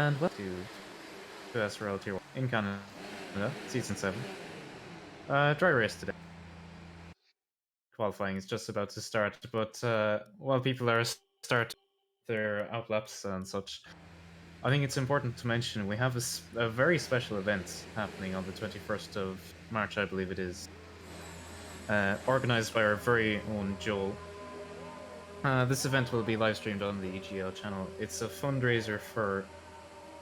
and welcome to SLR Tier 1 in Canada, Season 7. Dry race today. Qualifying is just about to start, but while people are starting their outlaps and such, I think it's important to mention we have a very special event happening on the 21st of March, I believe it is, organized by our very own Joel. This event will be live streamed on the EGL channel. It's a fundraiser for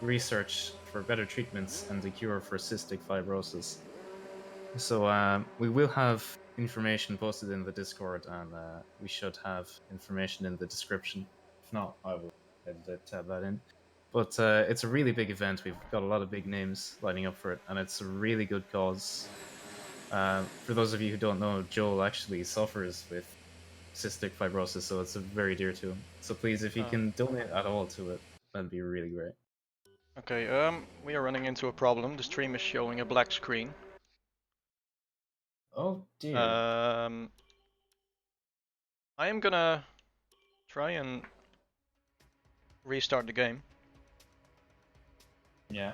research for better treatments and the cure for cystic fibrosis. So we will have information posted in the Discord, and we should have information in the description. If not, I will edit it, tab that in. But it's a really big event. We've got a lot of big names lining up for it, and it's a really good cause. For those of you who don't know, Joel actually suffers with cystic fibrosis, so it's very dear to him. So please, if you can donate at all to it, that'd be really great. Okay, we are running into a problem. The stream is showing a black screen. Oh dear. I am gonna try and restart the game. Yeah.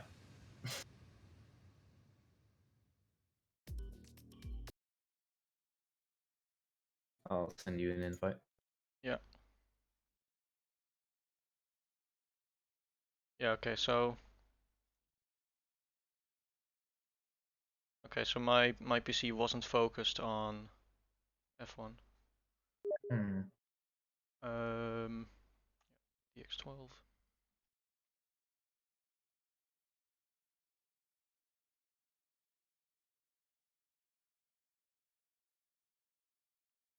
I'll send you an invite. Yeah. Yeah, okay, so... Okay, so my PC wasn't focused on F1. DX12.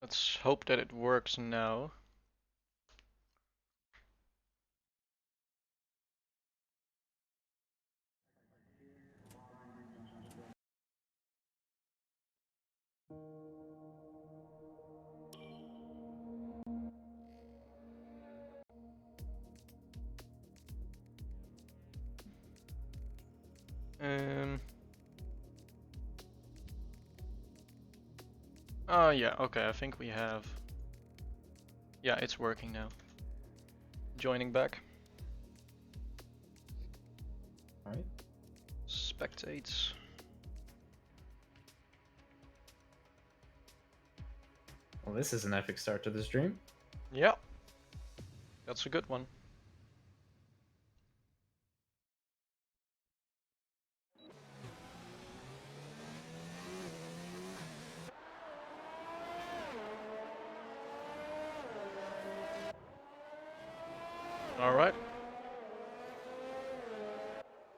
Let's hope that it works now. Oh yeah, okay, I think we have... Yeah, it's working now. Joining back. Alright. Spectates. Well, this is an epic start to the stream. Yeah, that's a good one. Alright.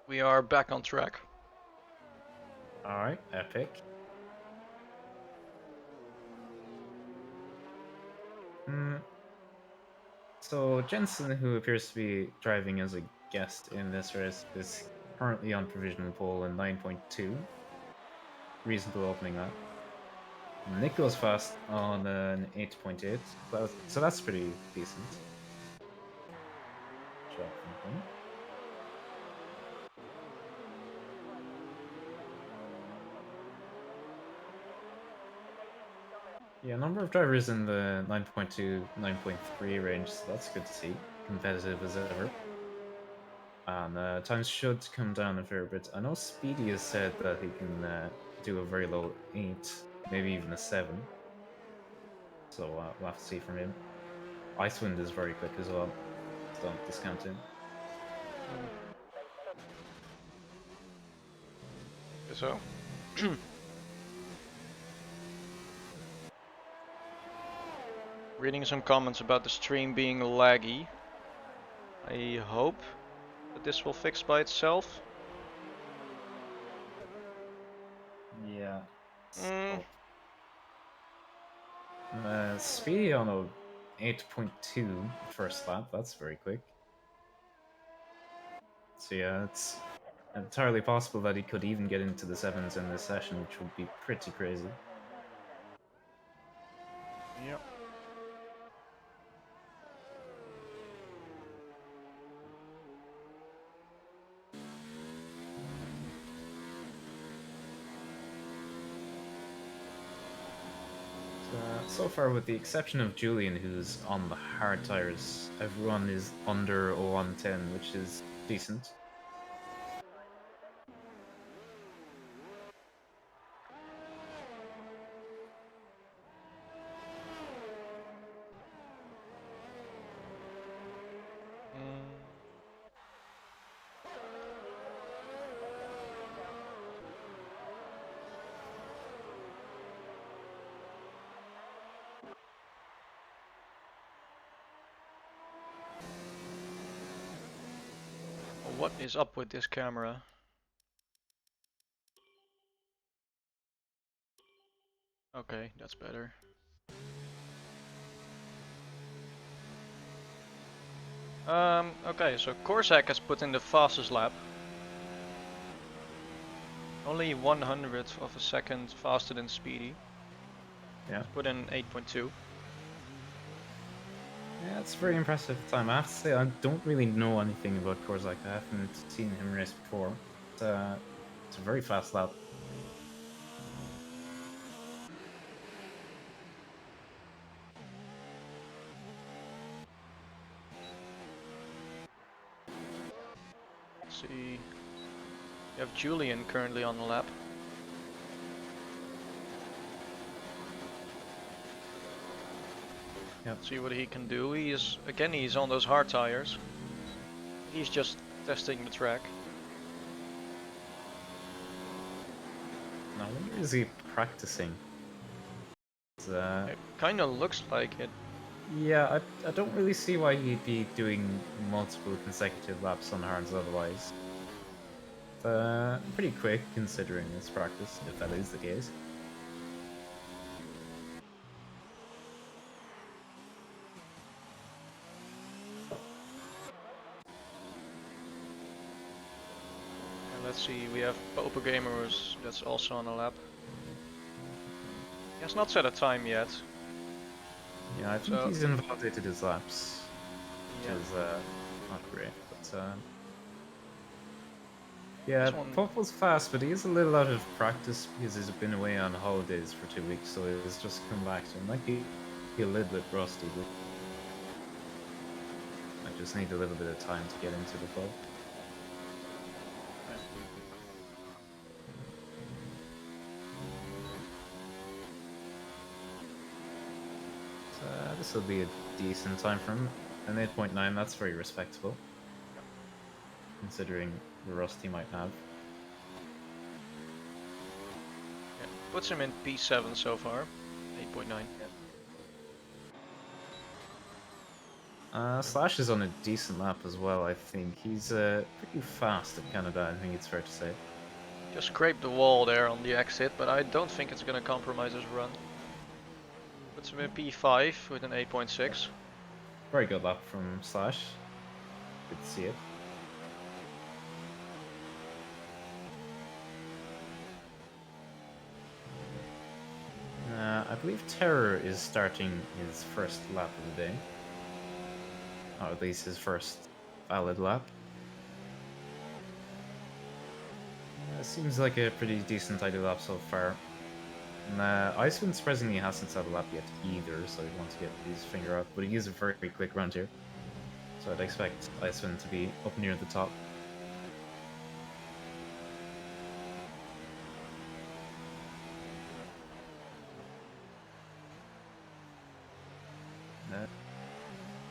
We are back on track. Alright, epic. So Jensen, who appears to be driving as a guest in this race, is currently on provisional pole in 9.2. Reasonable opening that. Nick goes fast on an 8.8, so that's pretty decent. Job from him. Yeah, number of drivers in the 9.2, 9.3 range, so that's good to see. Competitive as ever. And times should come down a fair bit. I know Speedy has said that he can do a very low 8, maybe even a 7. So we'll have to see from him. Icewind is very quick as well. So don't discount him. So... Reading some comments about the stream being laggy. I hope that this will fix by itself. Yeah. Speedy on a 8.2 first lap, that's very quick. So yeah, it's entirely possible that he could even get into the 7s in this session, which would be pretty crazy. Yep. So far, with the exception of Julian, who's on the hard tires, everyone is under 0110, which is decent. what is up with this camera? Okay, that's better. Okay, so Corsac has put in the fastest lap. Only 100th of a second faster than Speedy. Yeah. He's put in 8.2. Yeah, it's very impressive time. I have to say, I don't really know anything about Korzak. I haven't seen him race before. It's a very fast lap. Let's see. You have Julian currently on the lap. Yep. See what he can do. He's on those hard tires. He's just testing the track. I wonder, is he practicing? It kind of looks like it. Yeah, I don't really see why he'd be doing multiple consecutive laps on hards otherwise. Pretty quick considering his practice, if that is the case. And let's see, we have Popa Gamers that's also on the lap. He has not set a time yet. Yeah, I think he's invalidated his laps, which is not great. But yeah, Popa's fast, but he is a little out of practice because he's been away on holidays for 2 weeks, so he's just come back, so he might be a little bit rusty. But I just need a little bit of time to get into the flow. This will be a decent time for him. An 8.9, that's very respectable, considering the rust he might have. Yeah, puts him in P7 so far, 8.9. Slash is on a decent lap as well, I think. He's pretty fast at Canada, I think it's fair to say. Just scraped the wall there on the exit, but I don't think it's going to compromise his run. Puts him in P5 with an 8.6. Very good lap from Slash. Good to see it. I believe Terror is starting his first lap of the day. Or at least his first valid lap. Seems like a pretty decent tidy lap so far. Icewind surprisingly hasn't set a lap yet either, so he wants to get his finger out, but he is a very quick round here. So I'd expect Icewind to be up near the top.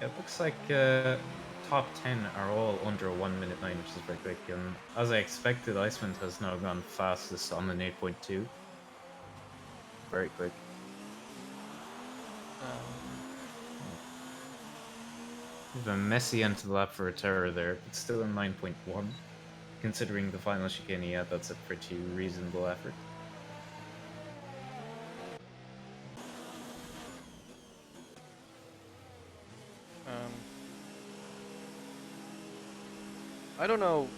It looks like top 10 are all under 1 minute 9, which is very quick, and as I expected, Icewind has now gone fastest on an 8.2. Very quick. We have a messy end to the lap for a Terror there, but still a 9.1. Considering the final chicane he had, that's a pretty reasonable effort. I don't know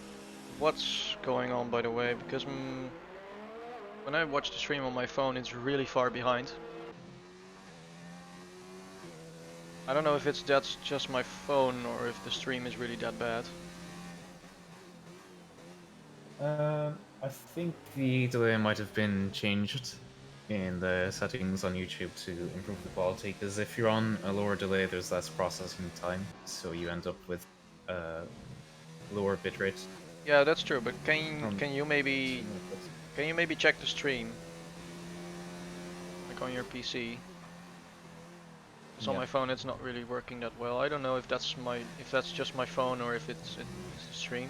what's going on, by the way, because when I watch the stream on my phone, it's really far behind. I don't know if that's just my phone or if the stream is really that bad. I think the delay might have been changed in the settings on YouTube to improve the quality, because if you're on a lower delay, there's less processing time, so you end up with lower bitrate. Yeah, that's true. But can you maybe check the stream, like on your PC? Because on my phone, it's not really working that well. I don't know if that's just my phone or if it's the stream.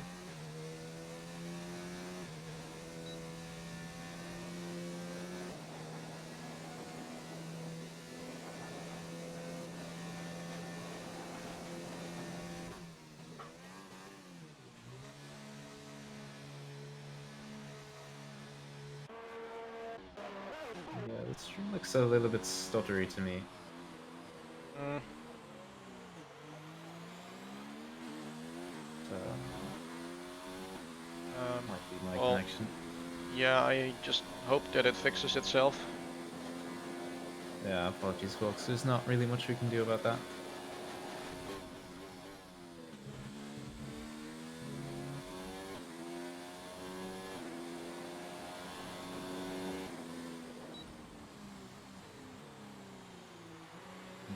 Livestream looks a little bit stuttery to me. Might be my connection. Yeah, I just hope that it fixes itself. Yeah, apologies folks, there's not really much we can do about that.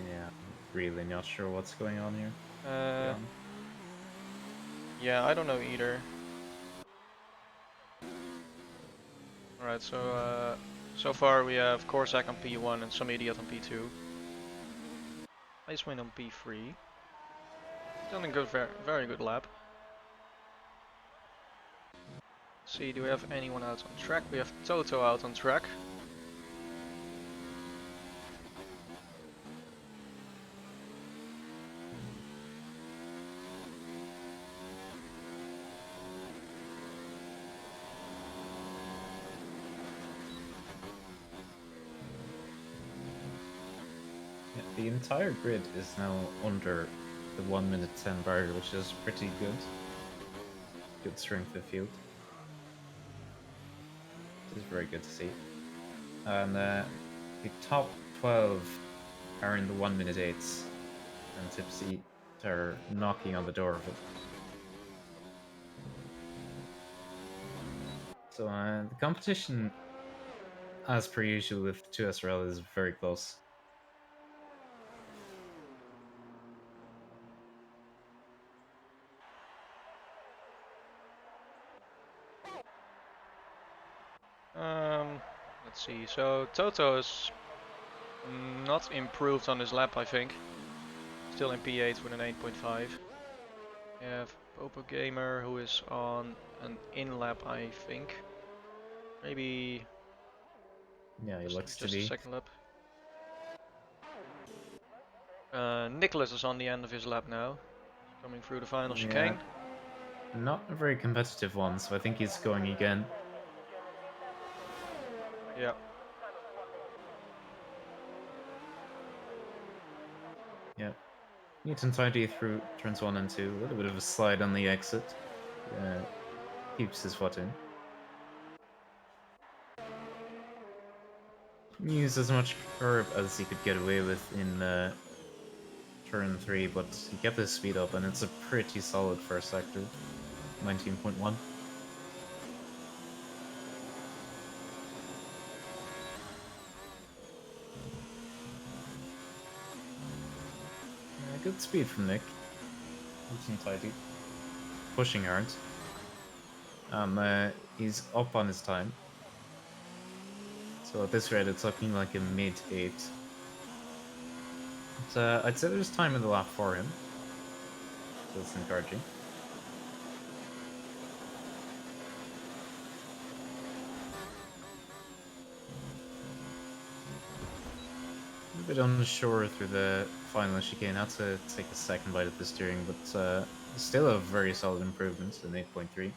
Yeah, I'm really not sure what's going on here. Yeah, I don't know either. Alright, so so far we have Corsac on P1 and some idiot on P2. Icewind on P3. Done a good, very good lap. See, do we have anyone out on track? We have Toto out on track. Yeah, the entire grid is now under the 1 minute 10 barrier, which is pretty good. Good strength of field. This is very good to see. And the top 12 are in the 1 minute 8s, and Tipsy are knocking on the door of it. So the competition, as per usual with 2SRL, is very close. Let's see. So Toto is not improved on his lap, I think. Still in P8 with an 8.5. We have Popo Gamer, who is on an in lap, I think. Maybe. Yeah, he looks to just be. a second lap. Nicholas is on the end of his lap now, coming through the final chicane. Not a very competitive one, so I think he's going again. Yeah. Yeah. Neat and tidy through turns 1 and 2. A little bit of a slide on the exit. Keeps his foot in. Used as much curb as he could get away with in turn 3, but he kept his speed up, and it's a pretty solid first sector. 19.1. Good speed from Nick. Neat and tidy. Pushing hard. He's up on his time. So at this rate, it's looking like a mid-8. But I'd say there's time in the lap for him. So it's encouraging. A bit unsure through the final chicane. Had to take a second bite at the steering, but still a very solid improvement in 8.3.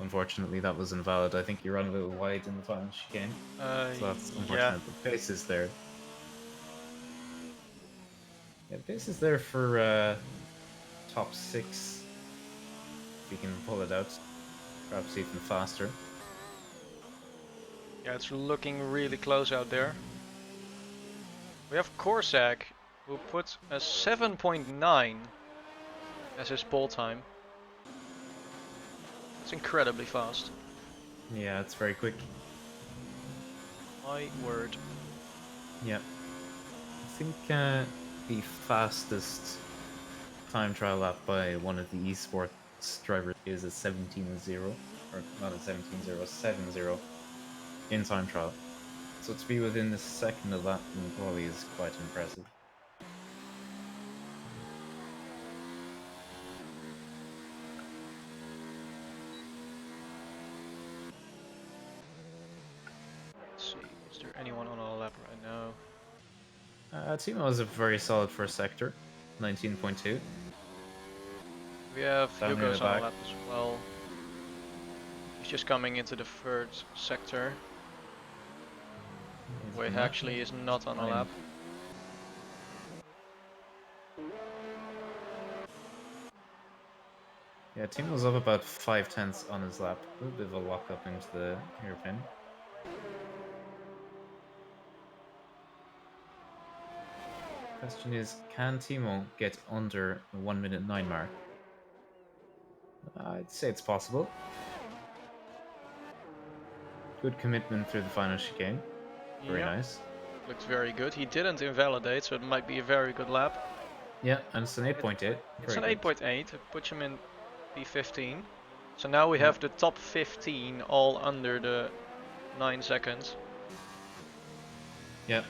Unfortunately, that was invalid. I think you ran a little wide in the final chicane. So that's unfortunate. Yeah. The pace is there. Yeah, the pace is there for top 6. If you can pull it out. Perhaps even faster. Yeah, it's looking really close out there. We have Corsac, who puts a 7.9 as his pole time. It's incredibly fast. Yeah, it's very quick. My word. Yeah. I think the fastest time trial lap by one of the esports drivers is a 17.0, or not a 17.0, 7.0 in time trial. So to be within the second of that in quali is quite impressive. Let's see, is there anyone on our lap right now? Timo has a very solid first sector, 19.2. We have Hugo's on our back. lap as well. He's just coming into the third sector. He's Wait, not actually making is not on a time. lap. Yeah, Timo's up about 5/10 on his lap. A little bit of a lock up into the hairpin. Question is, can Timo get under the 1 minute 9 mark? I'd say it's possible. Good commitment through the final chicane. Very Yep, nice. looks very good. He didn't invalidate, so it might be a very good lap. Yeah, and it's an 8.8. It's Very an good. 8.8, it puts him in P15. So now we Yeah. have the top 15 all under the 9 seconds. Yeah,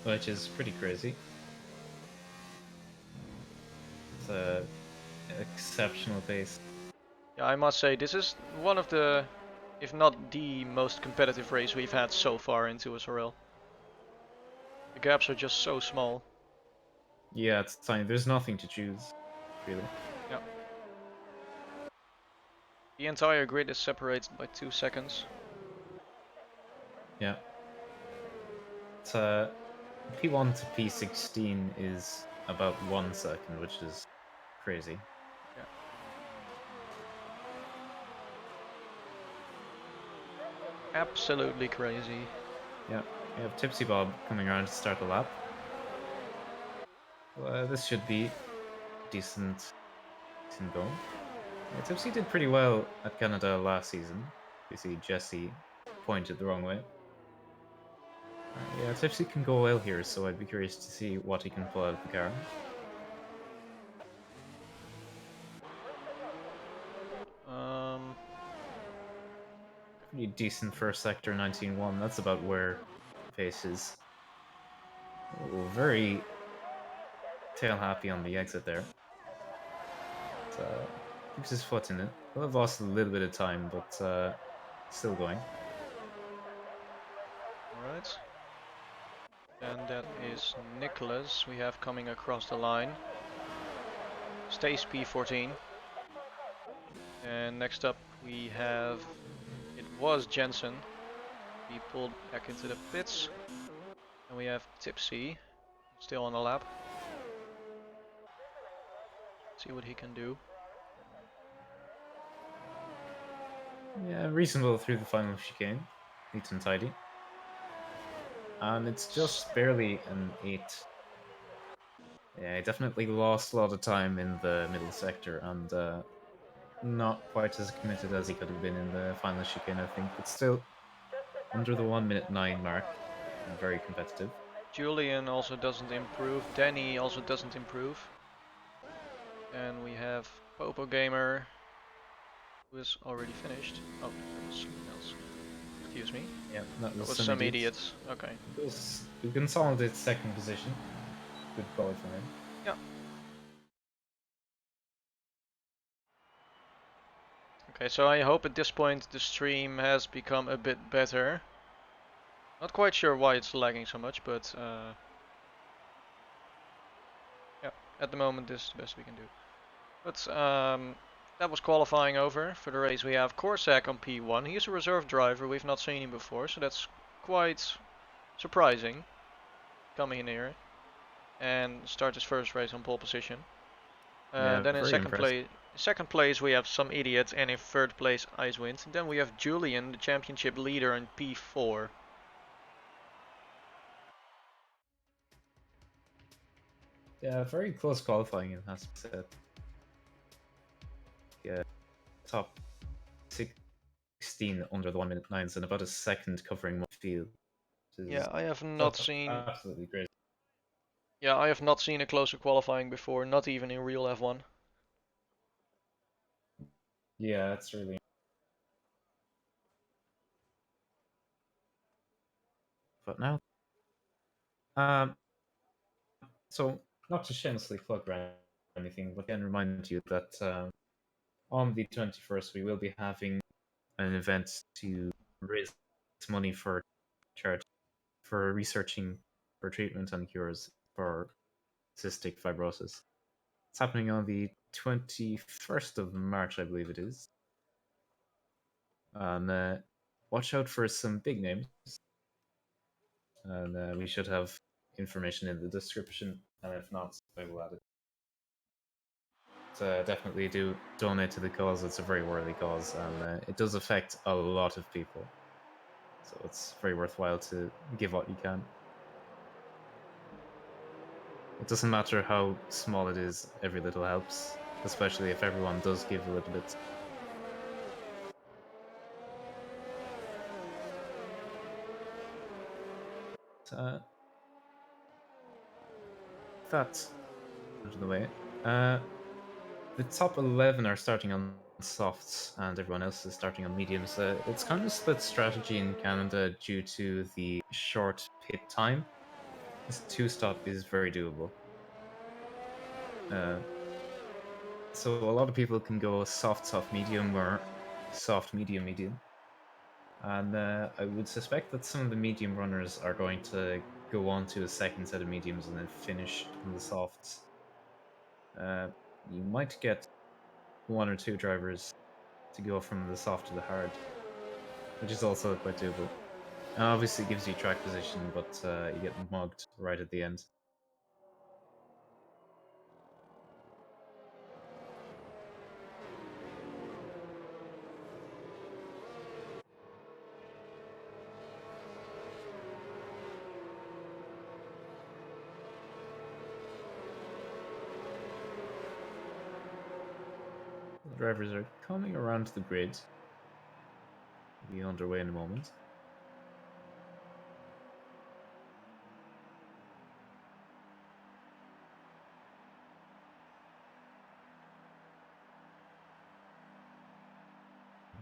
which is pretty crazy. It's a exceptional pace. Yeah, I must say, this is one of the, if not the most competitive race we've had so far into SRL. The gaps are just so small. Yeah, it's tiny. There's nothing to choose, really. Yeah. The entire grid is separated by 2 seconds. Yeah. It's P1 to P16 is about 1 second, which is crazy. Yeah. Absolutely crazy. Yeah, we have Tipsy Bob coming around to start the lap. Well, this should be decent going. Yeah, Tipsy did pretty well at Canada last season. You see Jesse pointed the wrong way. Yeah, Tipsy can go well here, so I'd be curious to see what he can pull out of the car. Pretty decent first sector 19.1. That's about where pace is. Oh, very tail happy on the exit there. Keeps his foot in it. Well, I've lost a little bit of time, but still going. Alright. And that is Nicholas we have coming across the line. Stays P14. And next up we have, it was Jensen. He pulled back into the pits. And we have Tipsy, still on the lap. See what he can do. Yeah, reasonable through the final chicane. Neat and tidy. And it's just barely an 8. Yeah, he definitely lost a lot of time in the middle sector and not quite as committed as he could have been in the final chicane, I think, but still under the 1 minute 9 mark. Very competitive. Julian also doesn't improve. Danny also doesn't improve. And we have Popo Gamer, who is already finished. Oh, that was someone else. Excuse me. Yeah, that That was was some some idiots. idiots. Okay. We consolidated second position. Good call from him. Yeah. Okay, so I hope at this point the stream has become a bit better. Not quite sure why it's lagging so much, but yeah, at the moment this is the best we can do. But that was qualifying over. For the race we have Corsac on P1. He's a reserve driver, we've not seen him before, so that's quite surprising. Coming in here and start his first race on pole position. Yeah, Then in very impressive. second place we have some idiots, and in third place Icewind. Then we have Julian, the championship leader, in P4. Yeah, very close qualifying, it has to be said. Yeah, top 16 under the 1 minute 9s and about a second covering my field. Yeah, I have not That's seen. absolutely great. Yeah, I have not seen a closer qualifying before, not even in real F1. Yeah, it's really. But now, um, so not to shamelessly plug or anything, but again, remind you that on the 21st we will be having an event to raise money for charity for researching for treatment and cures for cystic fibrosis. It's happening on the 21st of March, I believe it is. And watch out for some big names. and we should have information in the description, and if not, I will add it. Definitely do donate to the cause. It's a very worthy cause, and it does affect a lot of people. So it's very worthwhile to give what you can. It doesn't matter how small it is, every little helps, especially if everyone does give a little bit. Uh, that out of the way. The top 11 are starting on softs, and everyone else is starting on mediums. It's kind of a split strategy in Canada due to the short pit time. This two-stop is very doable. So a lot of people can go soft, medium, or soft, medium. And I would suspect that some of the medium runners are going to go on to a second set of mediums and then finish on the softs. You might get one or two drivers to go from the soft to the hard, which is also quite doable. And obviously gives you track position, but you get mugged right at the end. The drivers are coming around the grid. Be underway in a moment.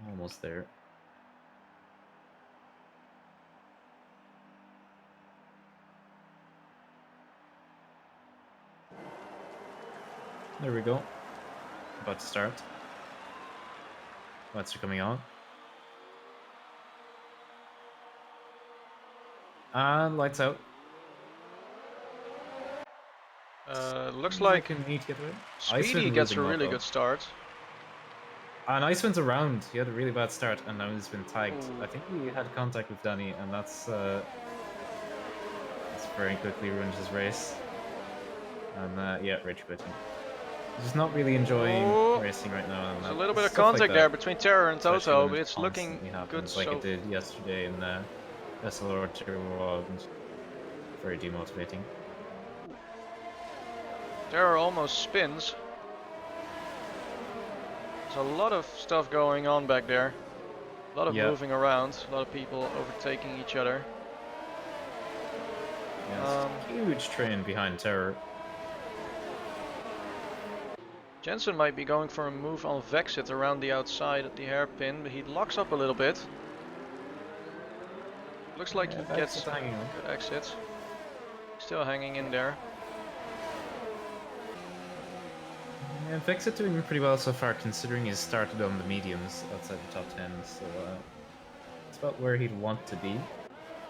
Almost there. There we go. About to start. Lights are coming on. And lights out. Looks like need to get away. Speedy gets a really good start. And Iceman's around. He had a really bad start, and now he's been tagged. Ooh. I think he had contact with Danny, and that's very quickly ruined his race. And yeah, rage quitting. He's just not really enjoying racing right now. And there's a little bit of contact there between Terror and Toto, but it's looking good. Like it did yesterday in SLR Tier, and very demotivating. Terror almost spins. There's a lot of stuff going on back there. A lot of moving around, a lot of people overtaking each other. Yeah, huge train behind Terror. Jensen might be going for a move on Vexit around the outside at the hairpin, but he locks up a little bit. Looks like he gets a good exit. Still hanging in there. Yeah, Vexit doing pretty well so far, considering he's started on the mediums outside the top 10, so it's about where he'd want to be.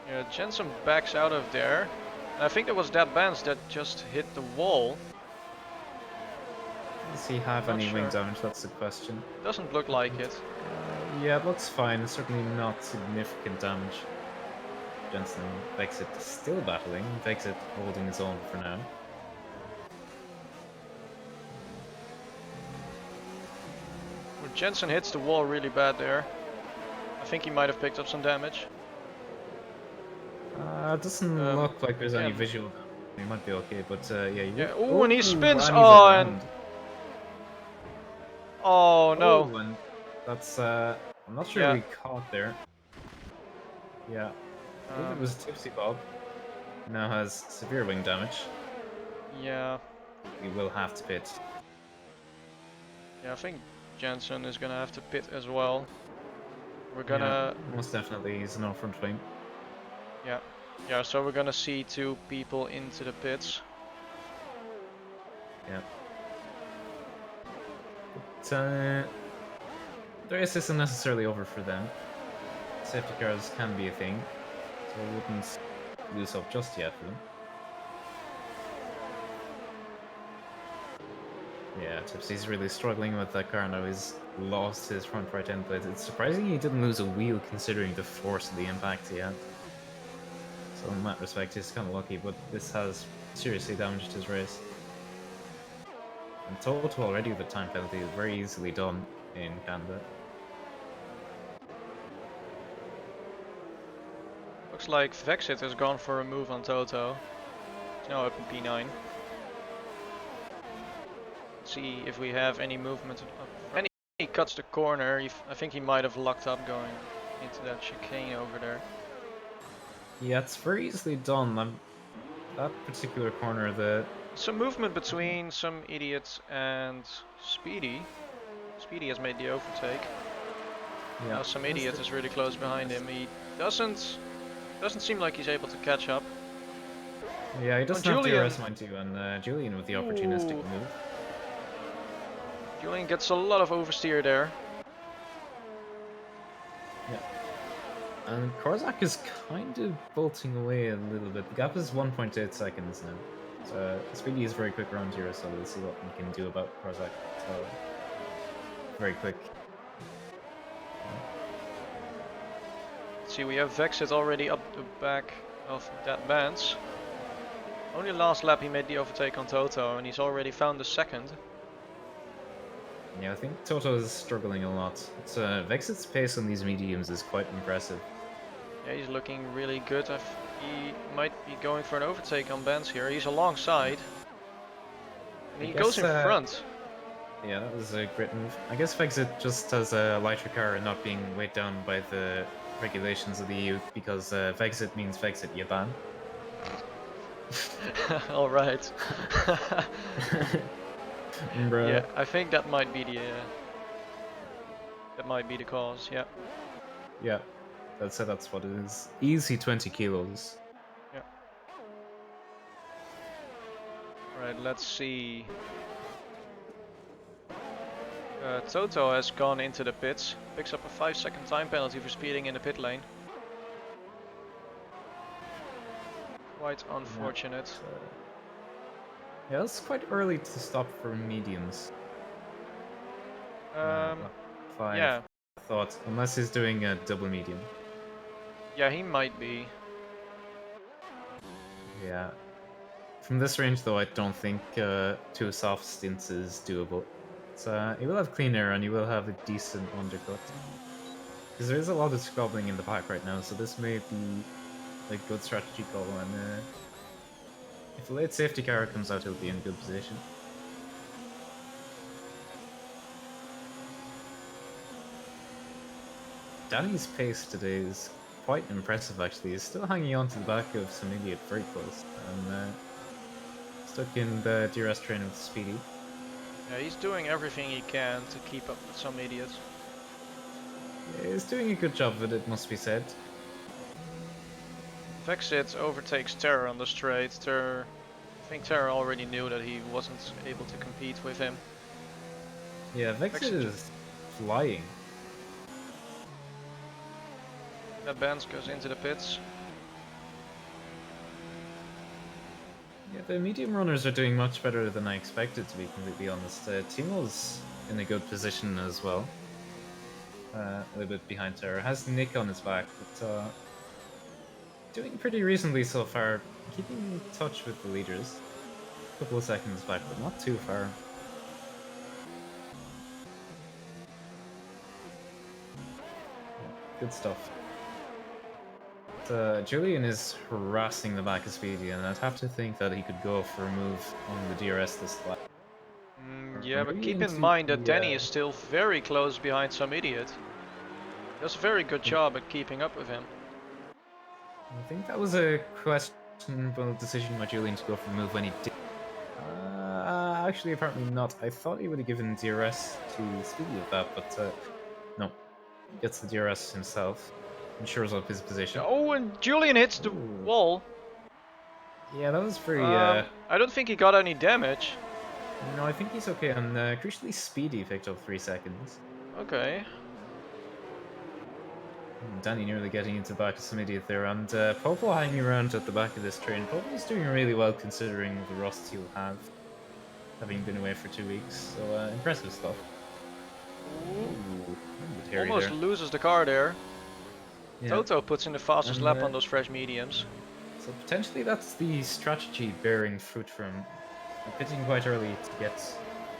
Yeah, Jensen backs out of there. And I think there was that Benz that just hit the wall. Does he have any wing damage? That's the question. Doesn't look like it. Yeah, it looks fine. It's certainly not significant damage. Jensen Vexit still battling. Vexit holding his own for now. Well, Jensen hits the wall really bad there. I think he might have picked up some damage. It doesn't look like there's any visual. He might be okay, but yeah. Oh, and he spins on. Oh no! Oh, and that's I'm not sure we caught there. Yeah, I think it was Tipsy Bob. Now has severe wing damage. Yeah. He will have to pit. Yeah, I think Jensen is gonna have to pit as well. We're gonna most definitely he's no front wing. Yeah, so we're gonna see two people into the pits. Yeah. But the race isn't necessarily over for them. Safety cars can be a thing, so I wouldn't lose hope just yet for them. Yeah, Tipsy's really struggling with that car now. He's lost his front right end plate. It's surprising he didn't lose a wheel considering the force of the impact he had. So So in that respect, he's kind of lucky, but this has seriously damaged his race. And Toto already with a time penalty is very easily done in Canada. Looks like Vexit has gone for a move on Toto. He's now up in P9. Let's see if we have any movement. And he cuts the corner. I think he might have locked up going into that chicane over there. Yeah, it's very easily done. That particular corner, some movement between some idiot and Speedy. Speedy has made the overtake. yeah, Now some idiot is really close behind him. He doesn't seem like he's able to catch up. Yeah, he doesn't have Julian. DRS, mind you, and Julian with the opportunistic move. Julian gets a lot of oversteer there. Yeah. And Korzak is kind of bolting away a little bit. The gap is 1.8 seconds now. So Speedy is very quick around here, so we'll see what we can do about Korzak. So very quick. See, we have Vexit already up the back of that Vance. Only last lap he made the overtake on Toto, and he's already found the second. Yeah, I think Toto is struggling a lot. Vexit's pace on these mediums is quite impressive. Yeah, he's looking really good. He might be going for an overtake on Benz here. He's alongside. And he goes in front. Yeah, that was a great move. I guess Vexit just has a lighter car and not being weighed down by the regulations of the EU, because Vexit means Vexit Japan. Alright. Yeah, I think that might be the cause, yeah. Yeah, that's what it is. Easy 20 kilos. Yeah. Right, let's see. Toto has gone into the pits, picks up a 5-second time penalty for speeding in the pit lane. Quite unfortunate. Yeah, it's quite early to stop for mediums. Yeah. I thought, unless he's doing a double medium. Yeah, he might be. Yeah. From this range, though, I don't think 2 soft stints is doable. So he will have clean air and he will have a decent undercut. Because there is a lot of squabbling in the pack right now, so this may be a good strategy call. And if a late safety car comes out, he'll be in good position. Danny's pace today is quite impressive, actually. He's still hanging on to the back of some idiot very close, and stuck in the DRS train with Speedy. Yeah, he's doing everything he can to keep up with some idiots. Yeah, he's doing a good job of it, it must be said. Vexit overtakes Terror on the straight. I think Terror already knew that he wasn't able to compete with him. Yeah, Vexit is flying. That Benz goes into the pits. Yeah, the medium runners are doing much better than I expected, to be completely honest. Timo's in a good position as well. A little bit behind Terror. Has Nick on his back, but doing pretty reasonably so far. Keeping in touch with the leaders. A couple of seconds back, but not too far. Good stuff. Julian is harassing the back of Speedy, and I'd have to think that he could go for a move on the DRS this lap. Yeah, but keep in mind that Danny is still very close behind some idiot. He does a very good job at keeping up with him. I think that was a questionable decision by Julian to go for the move when he did. Actually, apparently not. I thought he would have given DRS to Speedy with that, but no. Gets the DRS himself. Ensures up his position. Oh, and Julian hits the wall. Yeah, that was very... I don't think he got any damage. No, I think he's okay, and crucially Speedy picked up 3 seconds. Okay. Danny nearly getting into the back of some idiot there, and Popo hanging around at the back of this train. Popo's doing really well considering the rust he'll have, having been away for 2 weeks, so impressive stuff. Ooh, almost loses the car there. Yeah. Toto puts in the fastest lap on those fresh mediums. So potentially that's the strategy bearing fruit from pitting quite early to get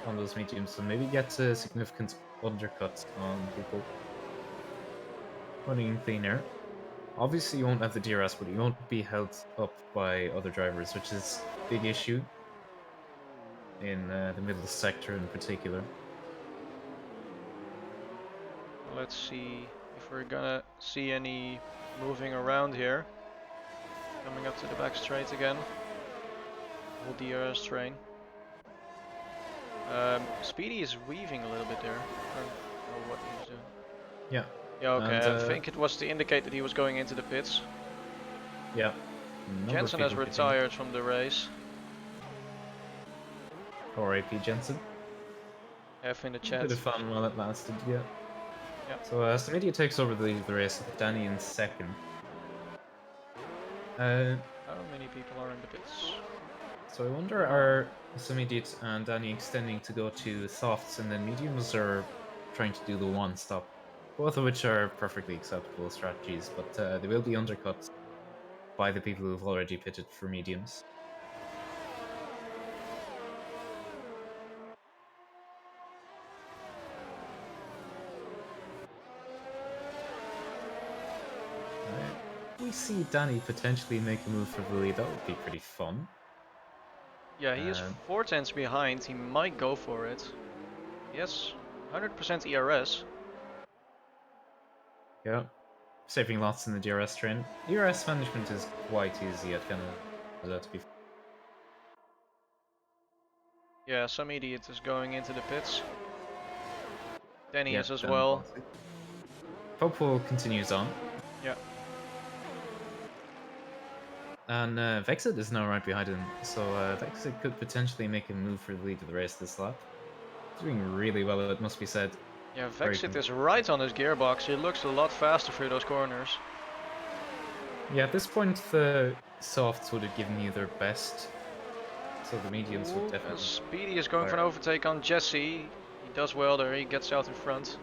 on those mediums, so maybe get a significant undercut on people running clean air. Obviously, you won't have the DRS, but you won't be held up by other drivers, which is a big issue in the middle sector in particular. Let's see if we're gonna see any moving around here. Coming up to the back straight again. Full DRS train. Speedy is weaving a little bit there. I don't know what he was doing. Yeah. Yeah, okay. And, I think it was to indicate that he was going into the pits. Yeah. Jensen has retired from the race. R.I.P. Jensen. F in the A chat. bit of fun while it lasted, yeah. Yeah. So Samidia takes over the race with Danny in second. How many people are in the pits? So I wonder, are Samidia and Danny extending to go to softs and then mediums, or trying to do the one stop? Both of which are perfectly acceptable strategies, but they will be undercut by the people who've already pitted for mediums. We see Danny potentially make a move for the lead. That would be pretty fun. Yeah, he is 4 tenths behind. He might go for it. Yes, 100% ERS. Yeah, saving lots in the DRS train. DRS management is quite easy at Canada, to be fair. Yeah, some idiot is going into the pits. Danny Yeah, is as well. Popol continues on. Yeah. And Vexit is now right behind him, so Vexit could potentially make a move for the lead of the race this lap. Doing really well, it must be said. Yeah, Vexit is right on his gearbox. He looks a lot faster through those corners. Yeah, at this point the softs would have given you their best, so the mediums would definitely... Speedy is going for an overtake on Jesse. He does well there, he gets out in front.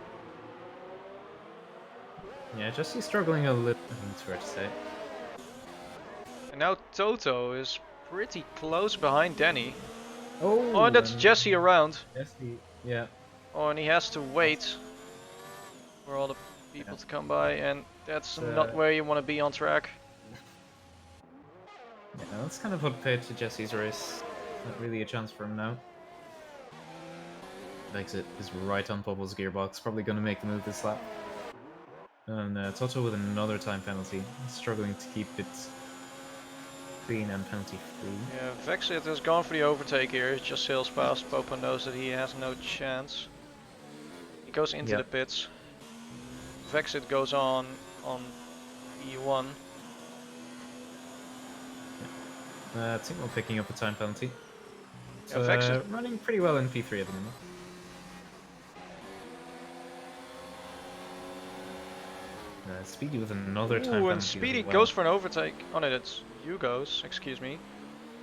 Yeah, Jesse's struggling a little, I think it's fair to say. And now Toto is pretty close behind Danny. Oh, that's Jesse around. Jesse, yeah. Oh, and he has to wait for all the people to come by, and that's not where you want to be on track. Yeah, that's kind of what paid to Jesse's race. Not really a chance for him now. Exit is right on Popol's gearbox, probably going to make the move this lap. And Toto with another time penalty, struggling to keep it clean and penalty free. Yeah, Vexit has gone for the overtake here, he just sails past. Popo knows that he has no chance. He goes into the pits. Vexit goes on E1. Tingle picking up a time penalty. So, Vexit running pretty well in P3 at the moment. Speedy with another time penalty. And Speedy goes for an overtake. Oh no, that's Hugo's, excuse me.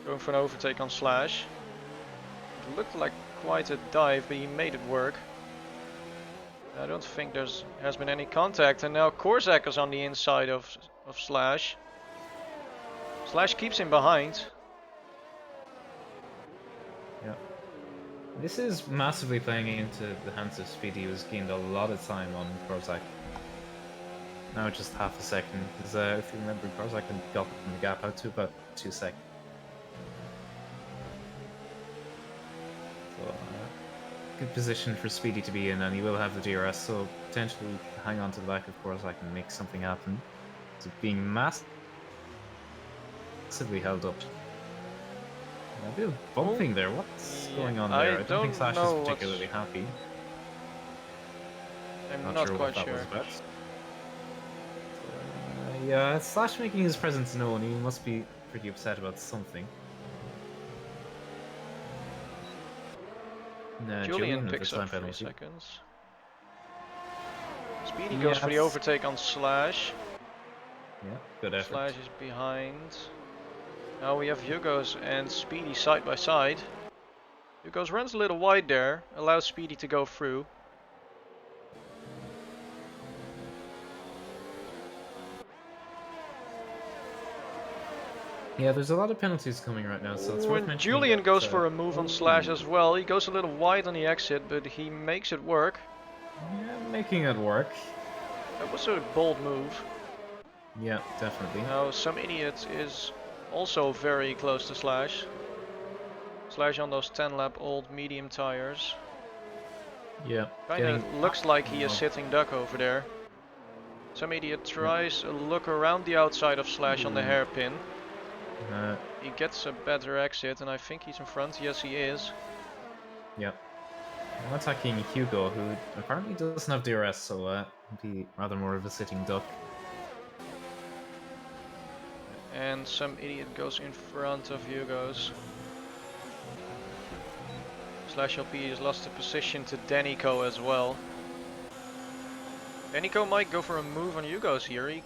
Going for an overtake on Slash. It looked like quite a dive, but he made it work. I don't think has been any contact, and now Korsak is on the inside of Slash. Slash keeps him behind. Yeah. This is massively playing into the hands of Speedy, who's gained a lot of time on Korsak. Now just half a second, because if you remember, Korsak had gotten the gap out to about 2 seconds. So, good position for Speedy to be in, and he will have the DRS, so potentially hang on to the back of Korsak and make something happen. So being massively held up. A bit of bumping there, what's going on there? I don't think Slash is particularly happy. I'm not quite sure. Yeah, Slash making his presence known, he must be pretty upset about something. Julian picks up 3 seconds. Speedy goes for the overtake on Slash. Yeah, good effort. Slash is behind. Now we have Hugo's and Speedy side by side. Hugo's runs a little wide there, allows Speedy to go through. Yeah, there's a lot of penalties coming right now, so it's Ooh, worth and mentioning Julian that. goes for a move on Slash as well. He goes a little wide on the exit, but he makes it work. Yeah, making it work. That was a bold move. Yeah, definitely. Now, some idiot is also very close to Slash. Slash on those 10 lap old medium tires. Yeah, Kinda getting. looks like he is Oh, sitting duck over there. Some idiot tries a look around the outside of Slash on the hairpin. uh, He gets a better exit, and I think he's in front. Yes, he is. yeah. I'm attacking Hugo, who apparently doesn't have DRS, so be rather more of a sitting duck. And some idiot goes in front of Hugo's. Slash LP has lost the position to Danico as well. Danico might go for a move on Hugo's here. He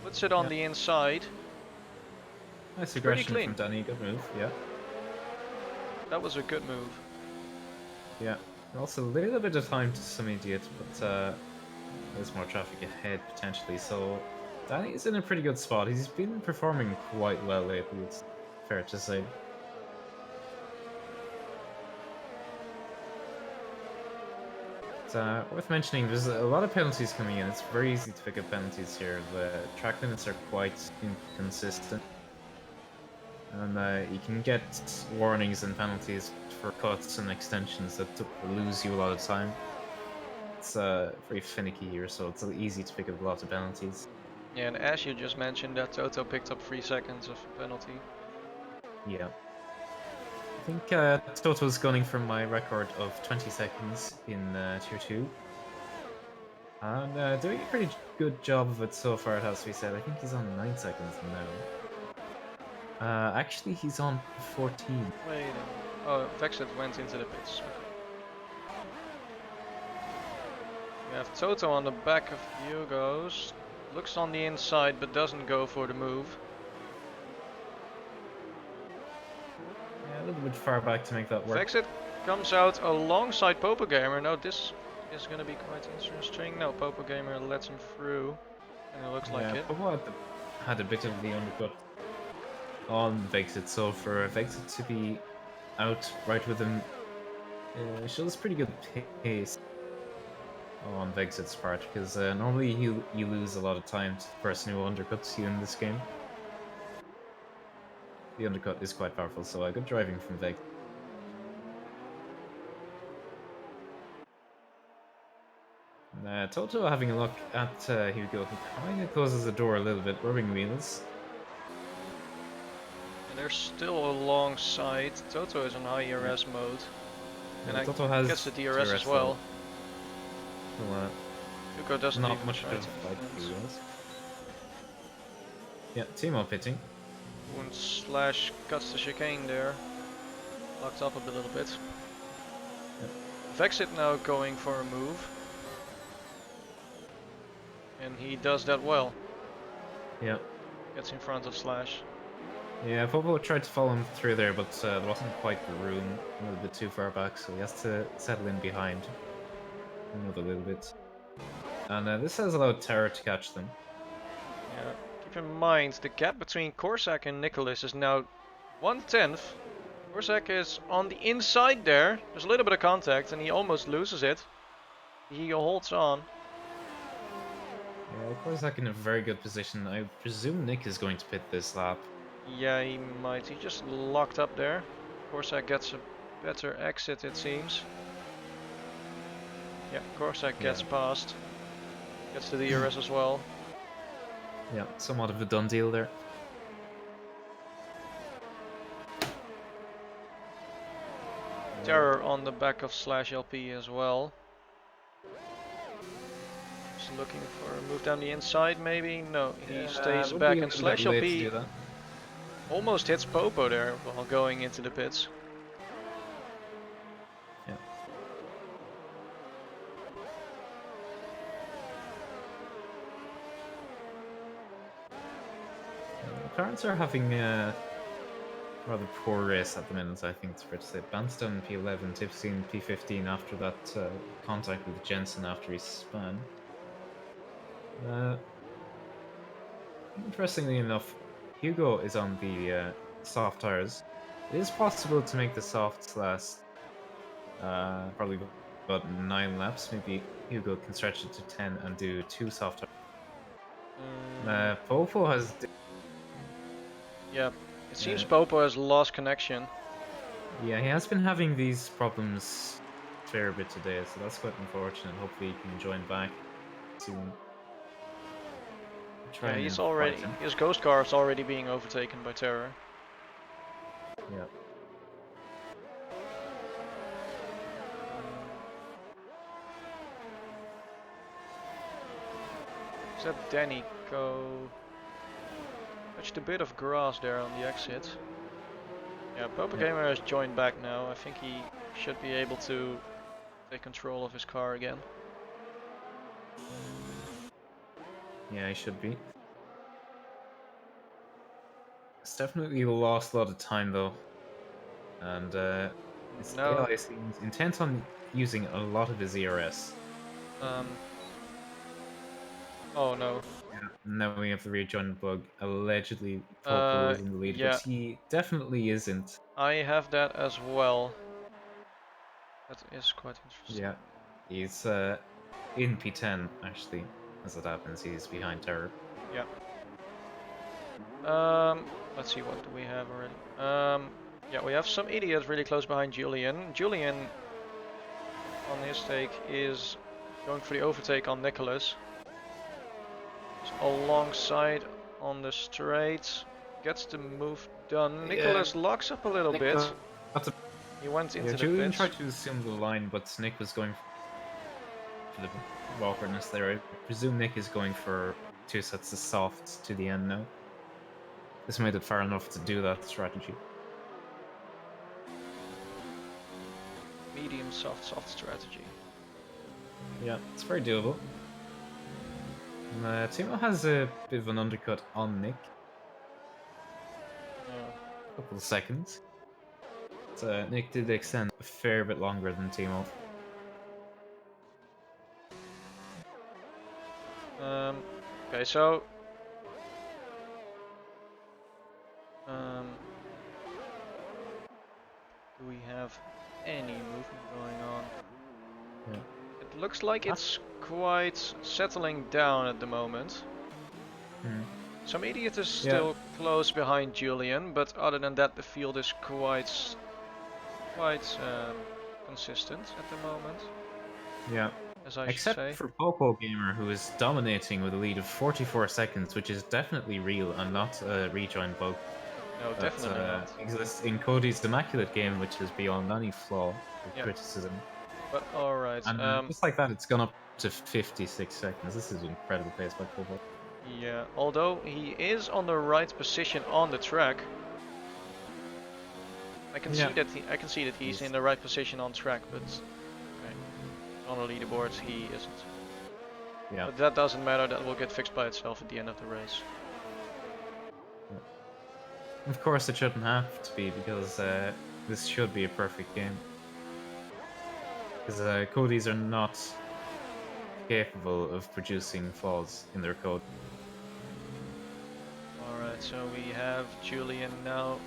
puts it on Yeah. the inside. Nice It's pretty aggression clean. from Danny, good move, yeah. That was a good move. Yeah. Also a little bit of time to some idiot, but there's more traffic ahead potentially, so Danny's in a pretty good spot. He's been performing quite well lately, it's fair to say. It's worth mentioning, there's a lot of penalties coming in. It's very easy to pick up penalties here. The track limits are quite inconsistent. And you can get warnings and penalties for cuts and extensions that lose you a lot of time. It's very finicky here, so it's easy to pick up a lot of penalties. Yeah, and as you just mentioned, that Toto picked up 3 seconds of penalty. Yeah. I think Toto's gunning for my record of 20 seconds in Tier 2. And doing a pretty good job of it so far, it has to be said. I think he's on 9 seconds now. Actually, he's on 14. Wait a minute. Oh, Vexit went into the pits. We have Toto on the back of Hugo's. Looks on the inside but doesn't go for the move. Yeah, a little bit far back to make that work. Vexit comes out alongside Popo Gamer. Now this is gonna be quite interesting. No, Popo Gamer lets him through. And it looks like it. Popo had a bit of the undercut on Vexit, so for Vexit to be out right with him shows pretty good pace on Vexit's part, because normally you lose a lot of time to the person who undercuts you in this game. The undercut is quite powerful, so good driving from Vexit. Toto having a look at Hugo, he kind of closes the door a little bit, rubbing wheels. And they're still alongside. Toto is on high ERS mode. And Toto has gets the DRS as well. So, Hugo doesn't not even much try of to a fight defense. for you guys. Yeah, team up hitting. And Slash cuts the chicane there. Locked up a little bit. Yep. Vexit now going for a move. And he does that well. Yeah. Gets in front of Slash. Yeah, Popo tried to follow him through there, but there wasn't quite the room, a little bit too far back, so he has to settle in behind another little bit. And this has allowed Terror to catch them. Yeah. Keep in mind, the gap between Corsac and Nicholas is now 1/10. Corsac is on the inside there. There's a little bit of contact and he almost loses it. He holds on. Yeah, Corsac in a very good position. I presume Nick is going to pit this lap. Yeah, he might. He just locked up there. Corsac gets a better exit, it seems. Yeah, Corsac gets past. Gets to the DRS as well. Yeah, somewhat of a done deal there. Terror on the back of Slash LP as well. Just looking for a move down the inside, maybe? No, he stays back, and Slash LP almost hits Popo there while going into the pits. Yeah. McLarens are having a rather poor race at the minute, I think it's fair to say. Banston P11, Tipsy in P15 after that contact with Jensen after he spun. Interestingly enough, Hugo is on the soft tires. It is possible to make the softs last probably about 9 laps. Maybe Hugo can stretch it to 10 and do 2 soft tires. Popo has. Yeah, it seems Popo has lost connection. Yeah, he has been having these problems a fair bit today, so that's quite unfortunate. Hopefully, he can join back soon. Yeah, he's already. His ghost car is already being overtaken by Terror. Yeah. Is that Danny go? Touched a bit of grass there on the exit. Yeah, Popo Gamer has joined back now. I think he should be able to take control of his car again. Yeah, he should be. It's definitely lost a lot of time though, and his AI seems intent on using a lot of his ERS. Oh no. Yeah. Now we have the rejoin bug. Allegedly, Popo is in the lead, but he definitely isn't. I have that as well. That is quite interesting. Yeah, he's in P10 actually. As it happens, he's behind Terror. Yeah. Let's see, what do we have already? Yeah, we have some idiot really close behind Julian. Julian, on his take, is going for the overtake on Nicholas. He's alongside on the straight, gets the move done. Nicholas locks up a little bit. He went into the Julian pits. tried to assume the line, but Nick was going for the awkwardness there. I presume Nick is going for 2 sets of softs to the end now. This made it far enough to do that strategy. Medium soft strategy. Yeah, it's very doable. Timo has a bit of an undercut on Nick. A couple of seconds. But, Nick did extend a fair bit longer than Timo. Okay, so do we have any movement going on? Yeah. It looks like it's quite settling down at the moment. Some idiot is still close behind Julian, but other than that, the field is quite consistent at the moment. Yeah. As I Except say. for Popo Gamer, who is dominating with a lead of 44 seconds, which is definitely real and not a rejoin bug. No, definitely not. Exists in Cody's immaculate game, which is beyond any flaw or criticism. But alright. And just like that, it's gone up to 56 seconds. This is an incredible pace by Popo. Yeah, although he is on the right position on the track. I can see that he's in the right position on track, but on the leaderboard he isn't. Yeah. But that doesn't matter, that will get fixed by itself at the end of the race. Yeah. Of course it shouldn't have to be, because this should be a perfect game. Because Cody's are not capable of producing flaws in their code. Alright, so we have Julian now.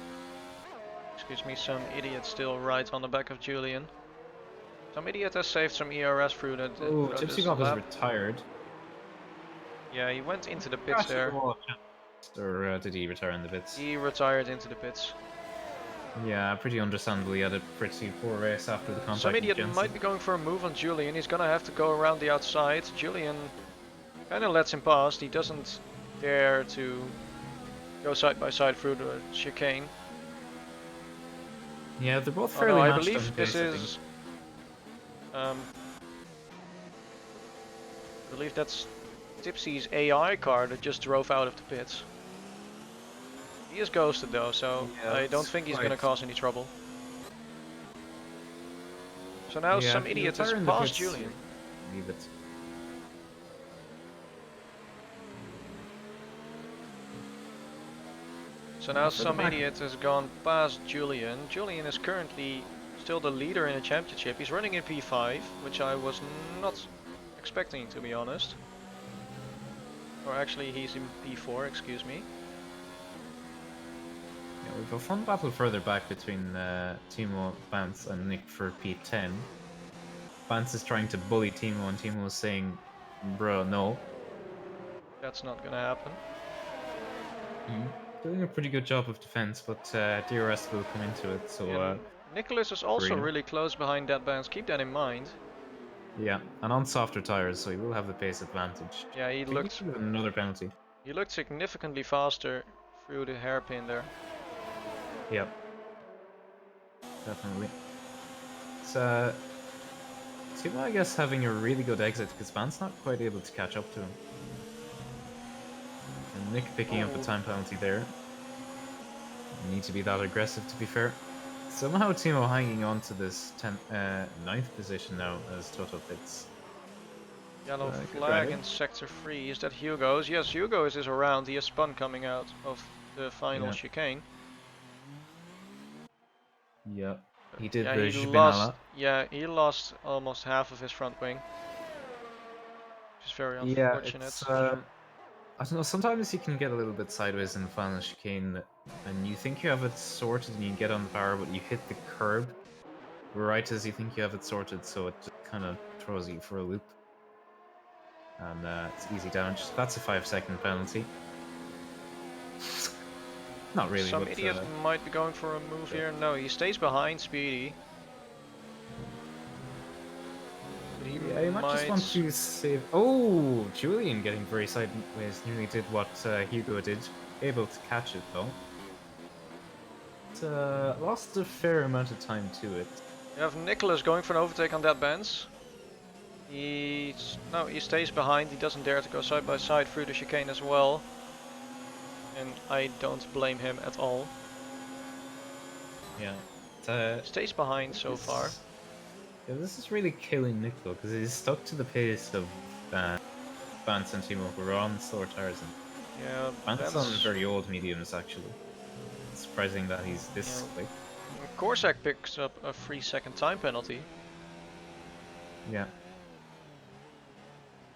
Excuse me, some idiot still right on the back of Julian. Some idiot has saved some ERS through that. Oh, Tipsy-Goff is retired. Yeah, he went into the pits there. Or did he retire in the pits? He retired into the pits. Yeah, pretty understandably, had a pretty poor race after the contact. Some idiot might be going for a move on Julian. He's gonna have to go around the outside. Julian kind of lets him past. He doesn't dare to go side by side through the chicane. Yeah, they're both fairly matched. I believe this is. I believe that's Tipsy's AI car that just drove out of the pits. He is ghosted though, so I don't think he's gonna cause any trouble. So now some idiot has passed Julian. Leave it. So now some idiot has gone past Julian. Julian is currently still the leader in the championship. He's running in P5, which I was not expecting, to be honest. Or actually he's in P4, excuse me. we have a fun battle further back between Timo, Vance, and Nick for P10. Vance is trying to bully Timo, and Timo is saying, "Bro, no." That's not gonna happen. Doing a pretty good job of defense, but DRS will come into it. So And Nicholas is also Green. really close behind that Vance. Keep that in mind. Yeah, and on softer tires, so he will have the pace advantage. Yeah, I think he should have another penalty. he looked significantly faster through the hairpin there. Yep, definitely. It's Timo, I guess, having a really good exit because Van's not quite able to catch up to him. And Nick picking up a time penalty there. Need to be that aggressive, to be fair. Somehow Timo hanging on to this 9th position now as Toto pits. Yellow flag in sector 3. Is that Hugo's? Yes, Hugo's is around. He has spun coming out of the final chicane. Yeah, he did Yeah, the he Jubinala. he lost almost half of his front wing, which is very Yeah, unfortunate. it's I don't know, sometimes you can get a little bit sideways in the final chicane and you think you have it sorted and you get on the bar, but you hit the curb right as you think you have it sorted, so it just kind of throws you for a loop. And it's easy damage. That's a 5-second penalty. Not really, Some but idiot might be going for a move here. No, he stays behind Speedy. But he might just want to save. Oh, Julian getting very sideways. Nearly did what Hugo did. Able to catch it though. But, lost a fair amount of time to it. You have Nicholas going for an overtake on that Benz. He stays behind. He doesn't dare to go side by side through the chicane as well. And I don't blame him at all. Yeah. Stays behind so far. Yeah, this is really killing Nick though, because he's stuck to the pace of Vance and Timo, who are on slower tires. Yeah, Vance's on very old mediums actually. It's surprising that he's this quick. Corsac picks up a 3-second time penalty. Yeah.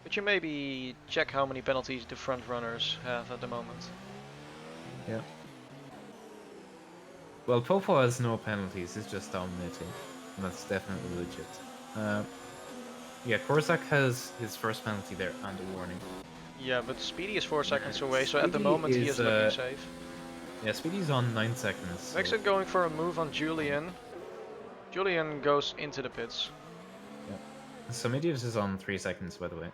Could you maybe check how many penalties the front runners have at the moment? Yeah. Well, Popo has no penalties, he's just dominating. And that's definitely legit. Yeah, Corsac has his first penalty there and a warning. Yeah, but Speedy is 4 seconds away, so at the moment he is looking safe. Yeah, Speedy's on 9 seconds. Exit going for a move on Julian. Julian goes into the pits. Yeah. So Medius is on 3 seconds, by the way.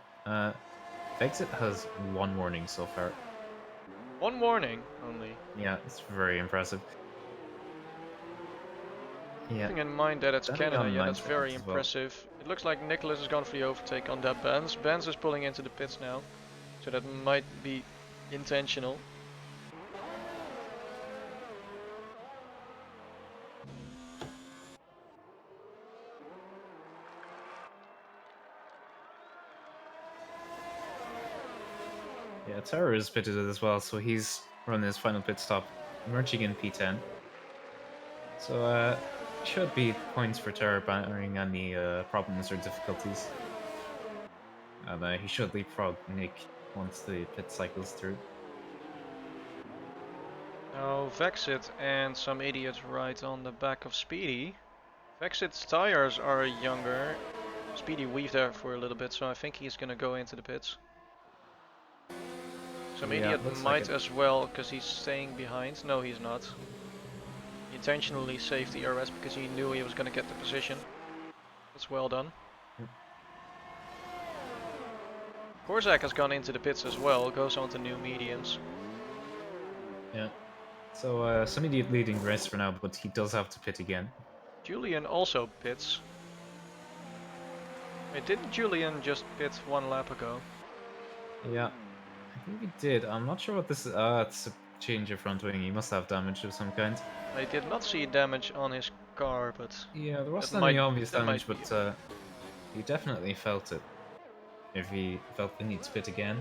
Exit has 1 warning so far. 1 warning only. Yeah, it's very impressive. Yeah. Keeping in mind that it's Canada, yeah, that's very impressive. Well. It looks like Nicholas is going for the overtake on that Benz. Benz is pulling into the pits now, so that might be intentional. Yeah, Terror is pitted as well, so he's running his final pit stop, merging in P10. So, should be points for Terror barring any problems or difficulties. And he should leapfrog Nick once the pit cycles through. Now Vexit and some idiot right on the back of Speedy. Vexit's tires are younger. Speedy weaved there for a little bit, so I think he's gonna go into the pits. Some idiot might as well, because he's staying behind. No, he's not. He intentionally saved the RS because he knew he was gonna get the position. That's well done. Korsak has gone into the pits as well, goes on to new mediums. Yeah. So, some idiot leading the race for now, but he does have to pit again. Julian also pits. Wait, didn't Julian just pit 1 lap ago? Yeah, I think he did. I'm not sure what this is. It's a change of front wing. He must have damage of some kind. I did not see damage on his car, but... Yeah, there wasn't any obvious damage, but he definitely felt it. If he felt the need to pit again.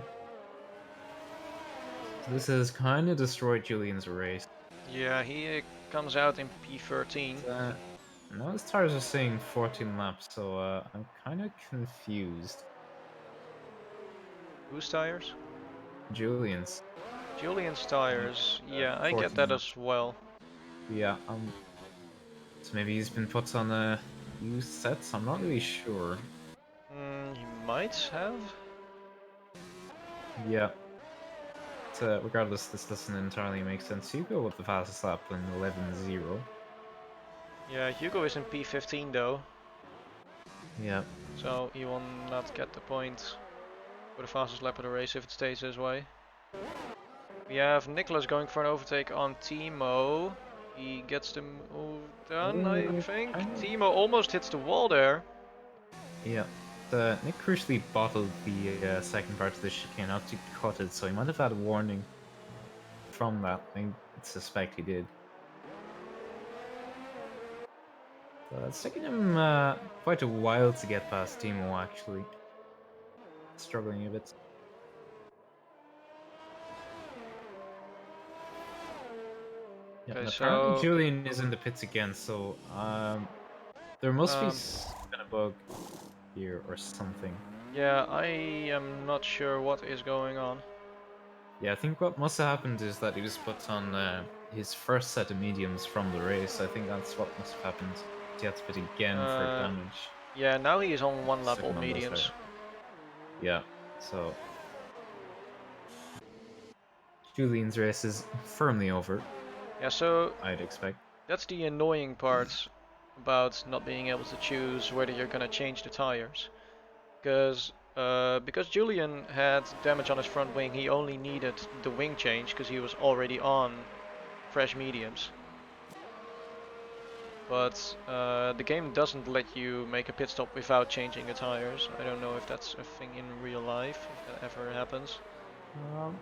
So this has kind of destroyed Julian's race. Yeah, he comes out in P13. Now his tires are saying 14 laps, so I'm kind of confused. Whose tires? Julian's. Julian's tires, yeah, I get that as well. Yeah, so maybe he's been put on a few sets. I'm not really sure. He might have. Yeah. Regardless, this doesn't entirely make sense. You go with the fastest lap in 11.0. Yeah, Hugo is in P15 though, Yeah. so he will not get the point for the fastest lap of the race if it stays this way. We have Nicholas going for an overtake on Timo. He gets the move done, I think. Timo almost hits the wall there. Yeah. Nick crucially bottled the second part of the chicane out to cut it, so he might have had a warning from that. I suspect he did. It's taking him quite a while to get past Timo, actually. Struggling a bit. Yeah, Okay, and apparently so Julian is in the pits again, so there must be um, some kind of bug here or something. yeah, I am not sure what is going on. Yeah, I think what must have happened is that he was put on his first set of mediums from the race. I think that's what must have happened. He had to pit again for Uh, damage. yeah, now he is on one lap Sitting old on those mediums. tires. Yeah, so Julian's race is firmly over, Yeah, so I'd expect. that's the annoying part about not being able to choose whether you're gonna change the tires. Because Julian had damage on his front wing, he only needed the wing change because he was already on fresh mediums. But the game doesn't let you make a pit stop without changing the tires. I don't know if that's a thing in real life, if that ever happens.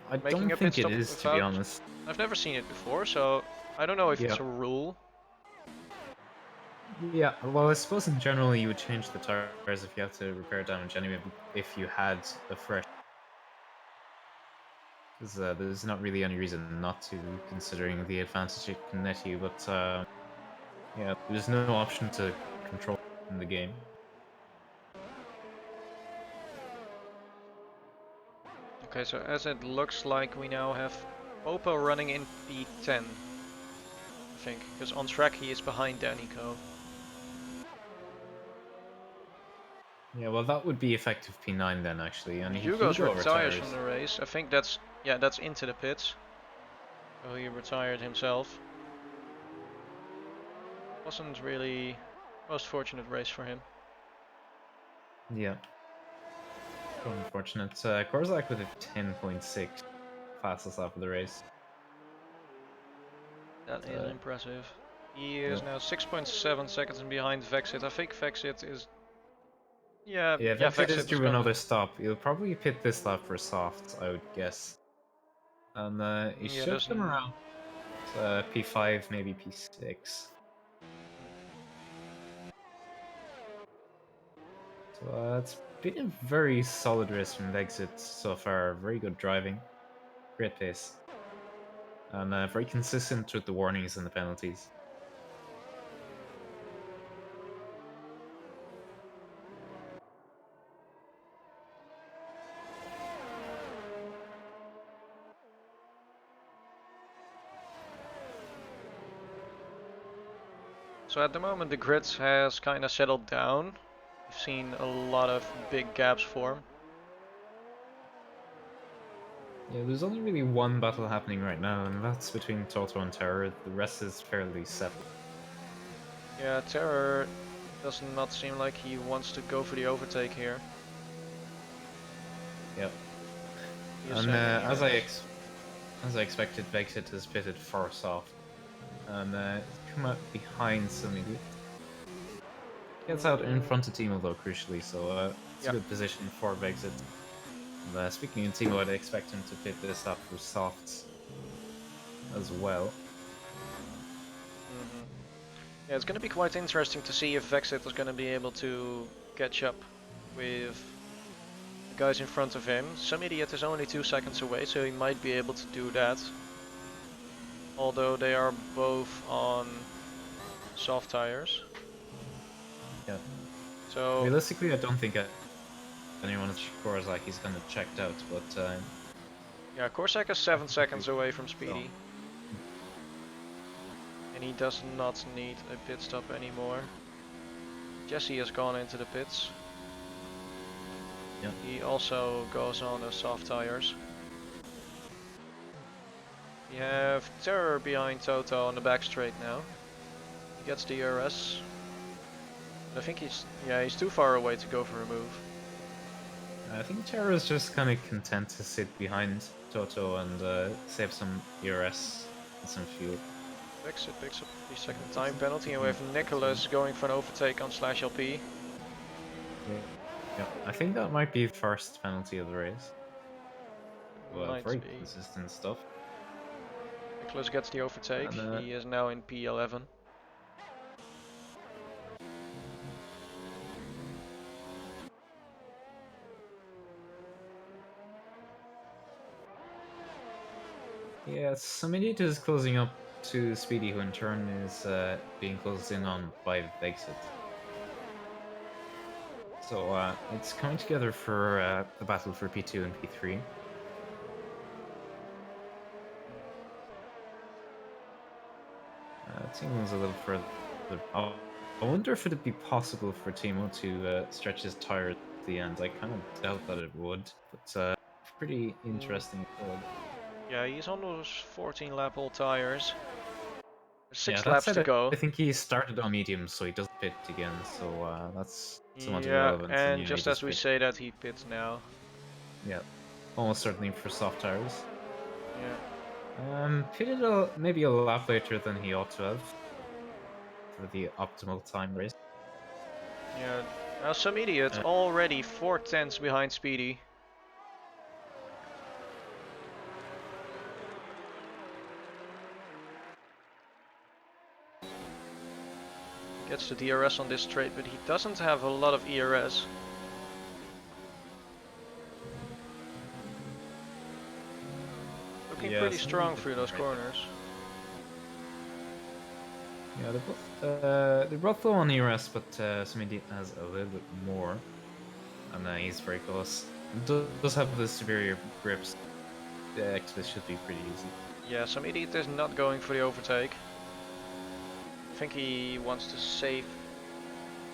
I Making don't a pit think it stop is, to be without... honest. I've never seen it before, so I don't know if Yeah. it's a rule. Yeah, well, I suppose in general you would change the tires if you have to repair damage anyway, if you had a fresh. Because there's not really any reason not to, considering the advantage it can net you, but yeah, there's no option to control in the game. Okay, so as it looks like we now have Popo running in P10, I think, because on track he is behind Danico. Yeah, well, that would be effective P9 then, actually, and Hugo's Hugo retires retires. from the race. I think that's, yeah, that's into the pits. So he retired himself. Wasn't really most fortunate race for him. Yeah, unfortunate. Korzak with a 10.6 fastest lap of the race. That is Uh, impressive. He is yeah. now 6.7 seconds behind Vexit. I think Vexit is, yeah, Yeah, yeah, Vexit is Vexit is due gonna, another stop. He'll probably pit this lap for softs, I would guess. And he yeah, should come around P5, maybe P6. So it's been a very solid race from Vexit so far. Very good driving, great pace, and very consistent with the warnings and the penalties. so at the moment the grid has kind of settled down. We've seen a lot of big gaps form. Yeah, there's only really one battle happening right now, and that's between Toto and Terror. The rest is fairly settled. Yeah, Terror does not seem like he wants to go for the overtake here. Yep. He is And sending ERS. as I expected, Vexit has pitted far soft, and come out behind Sumidi. Gets out in front of Timo though, crucially, so it's a Yeah. good position for Vexit. And, speaking of Timo, I'd expect him to pit this up for softs as well. Yeah, it's going to be quite interesting to see if Vexit is going to be able to catch up with the guys in front of him. Some idiot is only 2 seconds away, so he might be able to do that. Although they are both on soft tires. Yeah. So Realistically, I don't think anyone scores like he's kind of checked out, but yeah, Corsac is 7 seconds away from so Speedy. And he does not need a pit stop anymore. Jesse has gone into the pits. Yeah. He also goes on the soft tires. We have Terror behind Toto on the back straight now. He gets the ERS. But I think he's too far away to go for a move. I think Terra's just kind of content to sit behind Toto and save some ERS and some fuel. Picks up 3-second time penalty, and we have Nicholas going for an overtake on Slash LP. Yeah, I think that might be the first penalty of the race. Well, Might very be. consistent stuff. Nicholas gets the overtake. And, He is now in P11. yeah, Samidit is closing up to Speedy, who in turn is being closed in on by Exit. So it's coming together for the battle for P2 and P3. Timo's a little further. I wonder if it'd be possible for Timo to stretch his tires at the end. I kind of doubt that it would, but pretty interesting. Yeah, he's on those 14 lap old tires. Yeah, 6 that laps said, to go. I think he started on mediums, so he doesn't pit again. So that's somewhat Yeah, irrelevant. and Yeah, he just as we pit. say that, he pits now. Yeah, almost certainly for soft tires. Yeah. Pitted maybe a lap later than he ought to have for the optimal time race. Yeah. Now some idiot already 4 tenths behind Speedy. Gets the DRS on this straight, but he doesn't have a lot of ERS. Looking pretty strong through those corners. Yeah, they're both low on ERS, but Samidi has a little bit more, and he's very close. Does have the superior grips. Actually, should be pretty easy. Yeah, some idiot is not going for the overtake. I think he wants to save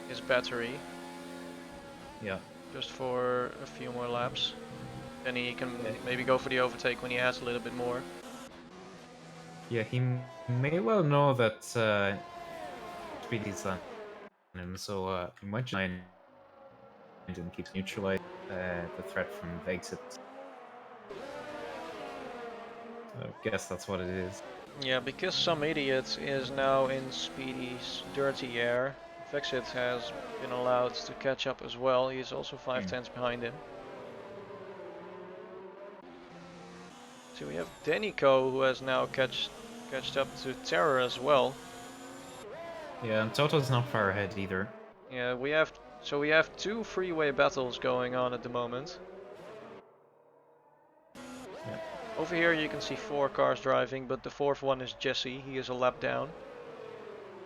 his battery. Yeah. Just for a few more laps. Then he can maybe go for the overtake when he has a little bit more. Yeah, he may well know that Speedy's on him, so he might try and keep neutralizing the threat from Exit. I guess that's what it is. Yeah, because some idiot is now in Speedy's dirty air, Vexit has been allowed to catch up as well. He is also 5 tenths behind him. So we have Denico, who has now catched up to Terror as well. Yeah, and Toto's not far ahead either. Yeah, we have 2 freeway battles going on at the moment. Yeah. Over here you can see 4 cars driving, but the 4th one is Jesse. He is a lap down.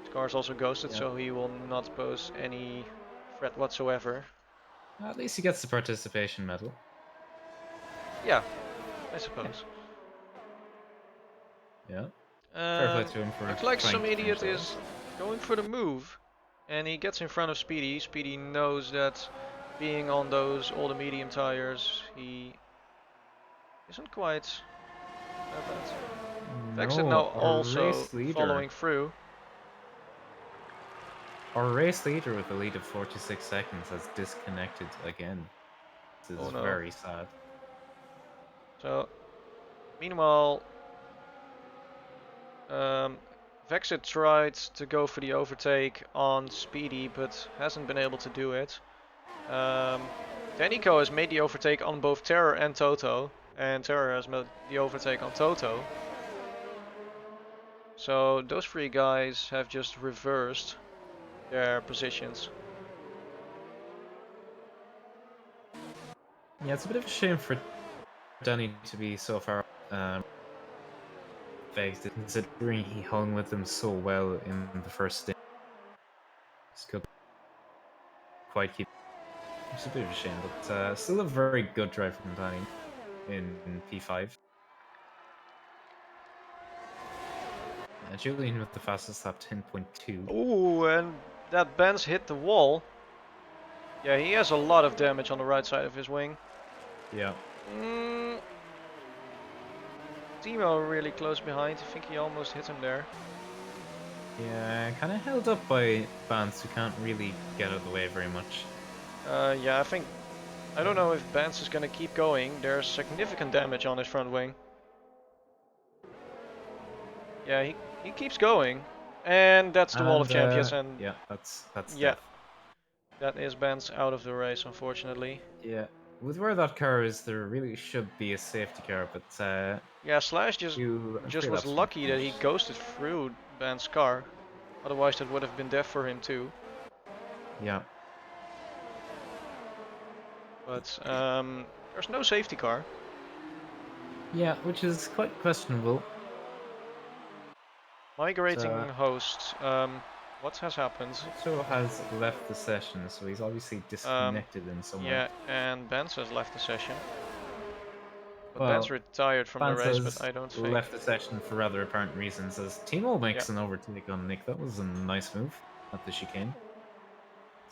His car is also ghosted, so he will not pose any threat whatsoever. At least he gets the participation medal. Yeah, I suppose. Yeah. Fair play to him for looks like trying some to idiot finish is going for the move, and he gets in front of Speedy. Speedy knows that being on those older medium tires, he isn't quite that bad. Vexit now also following through. Our race leader with a lead of 46 seconds has disconnected again. This is very sad. So, meanwhile, Vexit tried to go for the overtake on Speedy, but hasn't been able to do it. Denico has made the overtake on both Terror and Toto, and Terror has made the overtake on Toto. So those 3 guys have just reversed their positions. Yeah, it's a bit of a shame for Danny to be so far vexed, considering he hung with them so well in the first stint. Just could quite keep. It's a bit of a shame, but still a very good drive from Danny in P5. Julian with the fastest lap, 10.2. Ooh, and that Benz hit the wall. Yeah, he has a lot of damage on the right side of his wing. Yeah. Timo really close behind. I think he almost hit him there. Yeah, kind of held up by Vance, who can't really get out of the way very much. Yeah, I don't know if Benz is gonna keep going. There's significant damage on his front wing. Yeah, he keeps going. And that's the Wall of And Champions, and yeah, that's yeah, death. that is Benz out of the race, unfortunately. Yeah, with where that car is, there really should be a safety car, but Yeah, Slash you just 3 was laps from lucky that he finish. ghosted through Benz's car. Otherwise, that would have been death for him too. Yeah. But there's no safety car. Yeah, which is quite questionable. Migrating host. What has happened? Nacho has left the session, so he's obviously disconnected in some way. Yeah, and Benz has left the session. But Benz Well, retired from the Vance race, but has I don't think. left the session for rather apparent reasons, as Timo Yeah. makes an overtake on Nick. That was a nice move at the chicane.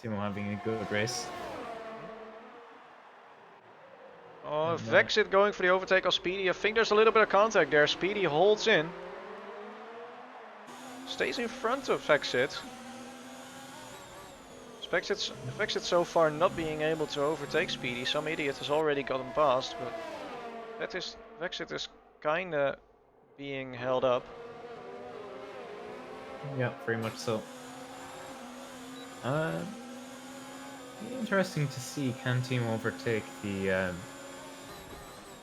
Timo having a good race. Oh, And, Vexit going for the overtake of Speedy. I think there's a little bit of contact there. Speedy holds in. Stays in front of Vexit. Vexit so far not being able to overtake Speedy. Some idiot has already got him past, but Vexit is kinda being held up. yeah, very much so. Interesting to see, can Timo overtake the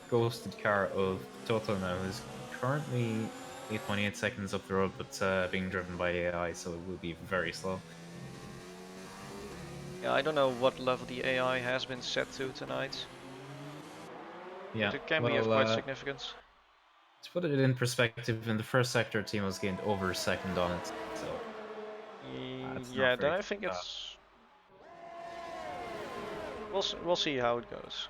ghosted car of Toto now, who's currently 8.8 seconds up the road, but being driven by AI, so it will be very slow. Yeah, I don't know what level the AI has been set to tonight. Yeah, But it can well, be of quite significance. to put it in perspective, in the first sector, Timo's gained over a second on it, so it's Yeah, not then very I think fast. it's... We'll see how it goes.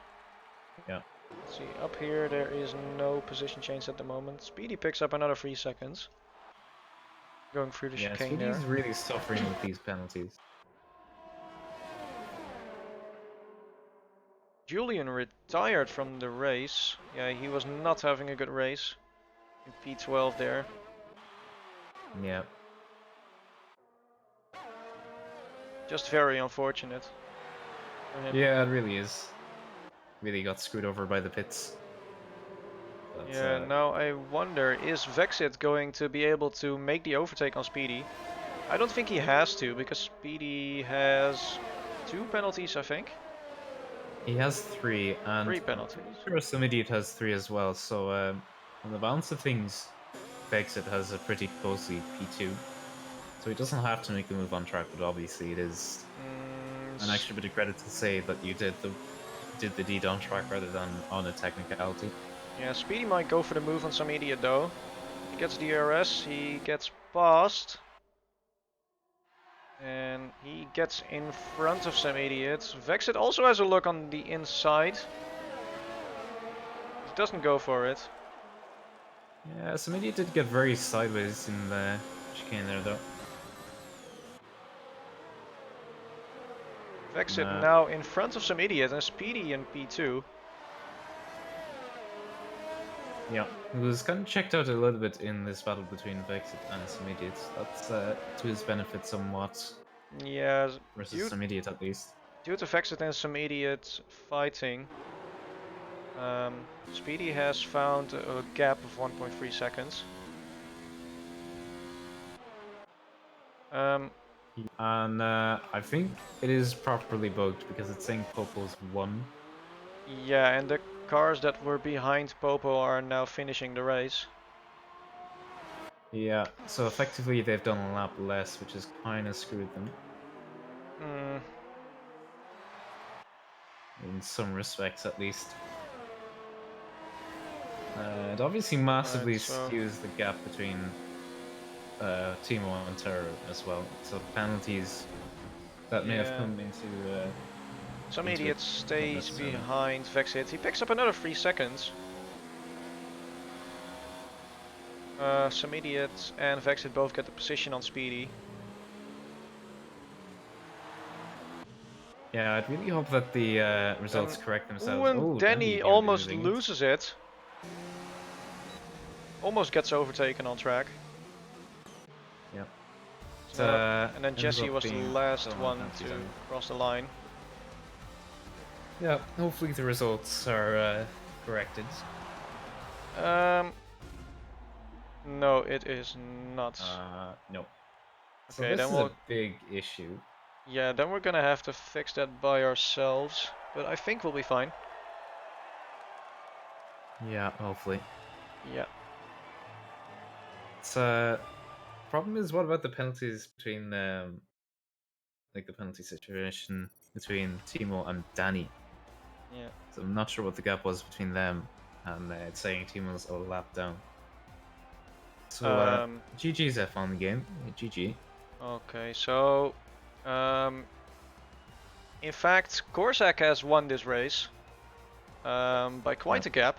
Yeah. Let's see, up here there is no position change at the moment. Speedy picks up another 3 seconds. Going through the Yeah, chicane there. Speedy's really suffering with these penalties. Julian retired from the race. Yeah, he was not having a good race. In P12 there. Yeah. Just very unfortunate for him. Yeah, it really is. Really got screwed over by the pits. But, Yeah, now I wonder, is Vexit going to be able to make the overtake on Speedy? I don't think he has to, because Speedy has 2 penalties, I think. he has 3, and 3 penalties. I'm sure some idiot has 3 as well, so on the balance of things, Vexit has a pretty cozy P2. So he doesn't have to make the move on track, but obviously it is an extra bit of credit to say that you did the deed on track rather than on a technicality. Yeah, Speedy might go for the move on some idiot though. He gets DRS, he gets past. And he gets in front of some idiots. Vexit also has a look on the inside. He doesn't go for it. Yeah, some idiot did get very sideways in the chicane there though. Vexit now in front of some idiot and Speedy in P2. Yeah, he was kind of checked out a little bit in this battle between Vexit and some idiots. That's to his benefit somewhat. Yeah, Versus some idiot at least. due to Vexit and some idiot fighting, Speedy has found a gap of 1.3 seconds. And I think it is properly bugged because it's saying Popo's 1. Yeah, and the cars that were behind Popo are now finishing the race. Yeah, so effectively they've done a lap less, which has kind of screwed them. In some respects, at least. It obviously massively skews the gap between Timo and Terra as well. So penalties that may have come into... some idiot stays behind Vexit. He picks up another 3 seconds. Some idiots and Vexit both get the position on Speedy. Yeah, I'd really hope that the results And correct themselves. and Oh, Danny nearly almost losing it. loses it. Almost gets overtaken on track. Yep. And then Ends Jesse up was the being last still on one penalty to zone. cross the line. Yeah, hopefully the results are corrected. No, it is not. No. So Okay, this then is a big issue. yeah, then we're gonna have to fix that by ourselves. But I think we'll be fine. Yeah, hopefully. Yeah. It's problem is, what about the penalties between like the penalty situation between Timo and Danny? Yeah. So I'm not sure what the gap was between them, and it's saying Timo's a lap down. So GG's F1 game. GG. Okay, so in fact, Korsak has won this race by quite a gap,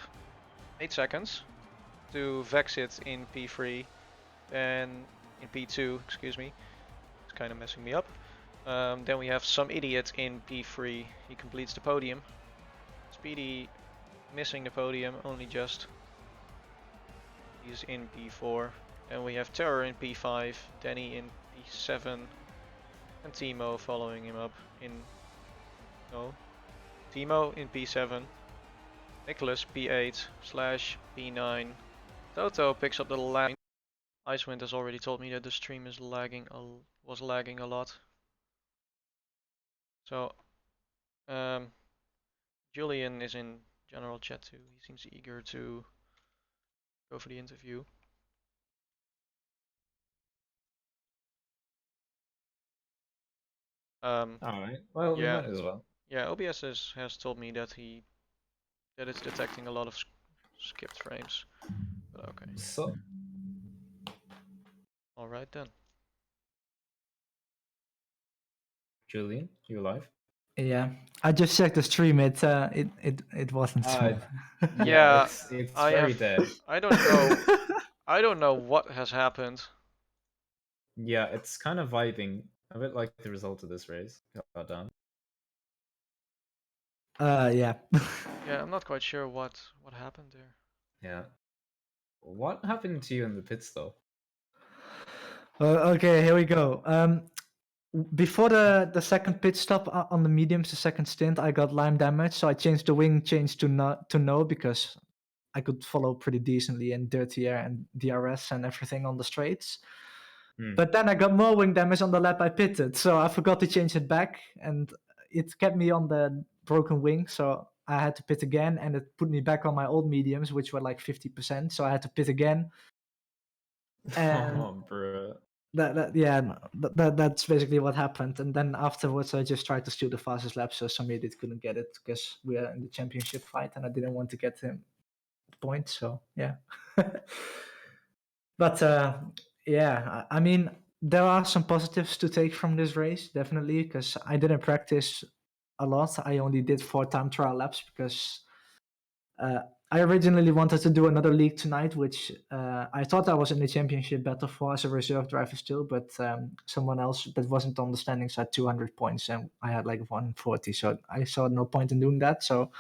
8 seconds, to Vexit in P3 and in P2, excuse me. It's kind of messing me up. Then we have some idiot in P3. He completes the podium. Speedy missing the podium, only just. He's in P4. And we have Terror in P5, Danny in P7, and Timo following him up in... No. Timo in P7, Nicholas P8 / P9. Toto picks up the line. Icewind has already told me that the stream is was lagging a lot. So, Julian is in general chat too. He seems eager to go for the interview. Alright, well, we Yeah, might as well. yeah. OBS has told me that it's detecting a lot of skipped frames. But okay. So, All right then. Julian, you live? Yeah, I just checked the stream. It wasn't smooth. Yeah, it's I very have. dead. I don't know. I don't know what has happened. Yeah, it's kind of vibing a bit like the result of this race. God damn. Yeah. Yeah, I'm not quite sure what happened there. Yeah. What happened to you in the pits, though? Okay, here we go. Before the second pit stop on the mediums, the second stint, I got lime damage, so I changed the wing change to no because I could follow pretty decently in dirty air and DRS and everything on the straights. But then I got more wing damage on the lap I pitted, so I forgot to change it back, and it kept me on the broken wing, so I had to pit again, and it put me back on my old mediums, which were like 50%, so I had to pit again. And Oh, bro. That's basically what happened. And then afterwards, I just tried to steal the fastest lap, so some idiot couldn't get it because we are in the championship fight, and I didn't want to get him points. So yeah. But yeah, I mean, there are some positives to take from this race, definitely, because I didn't practice a lot. I only did 4 time trial laps because I originally wanted to do another league tonight, which I thought I was in the championship battle for as a reserve driver still, but someone else that wasn't on the standings had 200 points and I had like 140, so I saw no point in doing that. So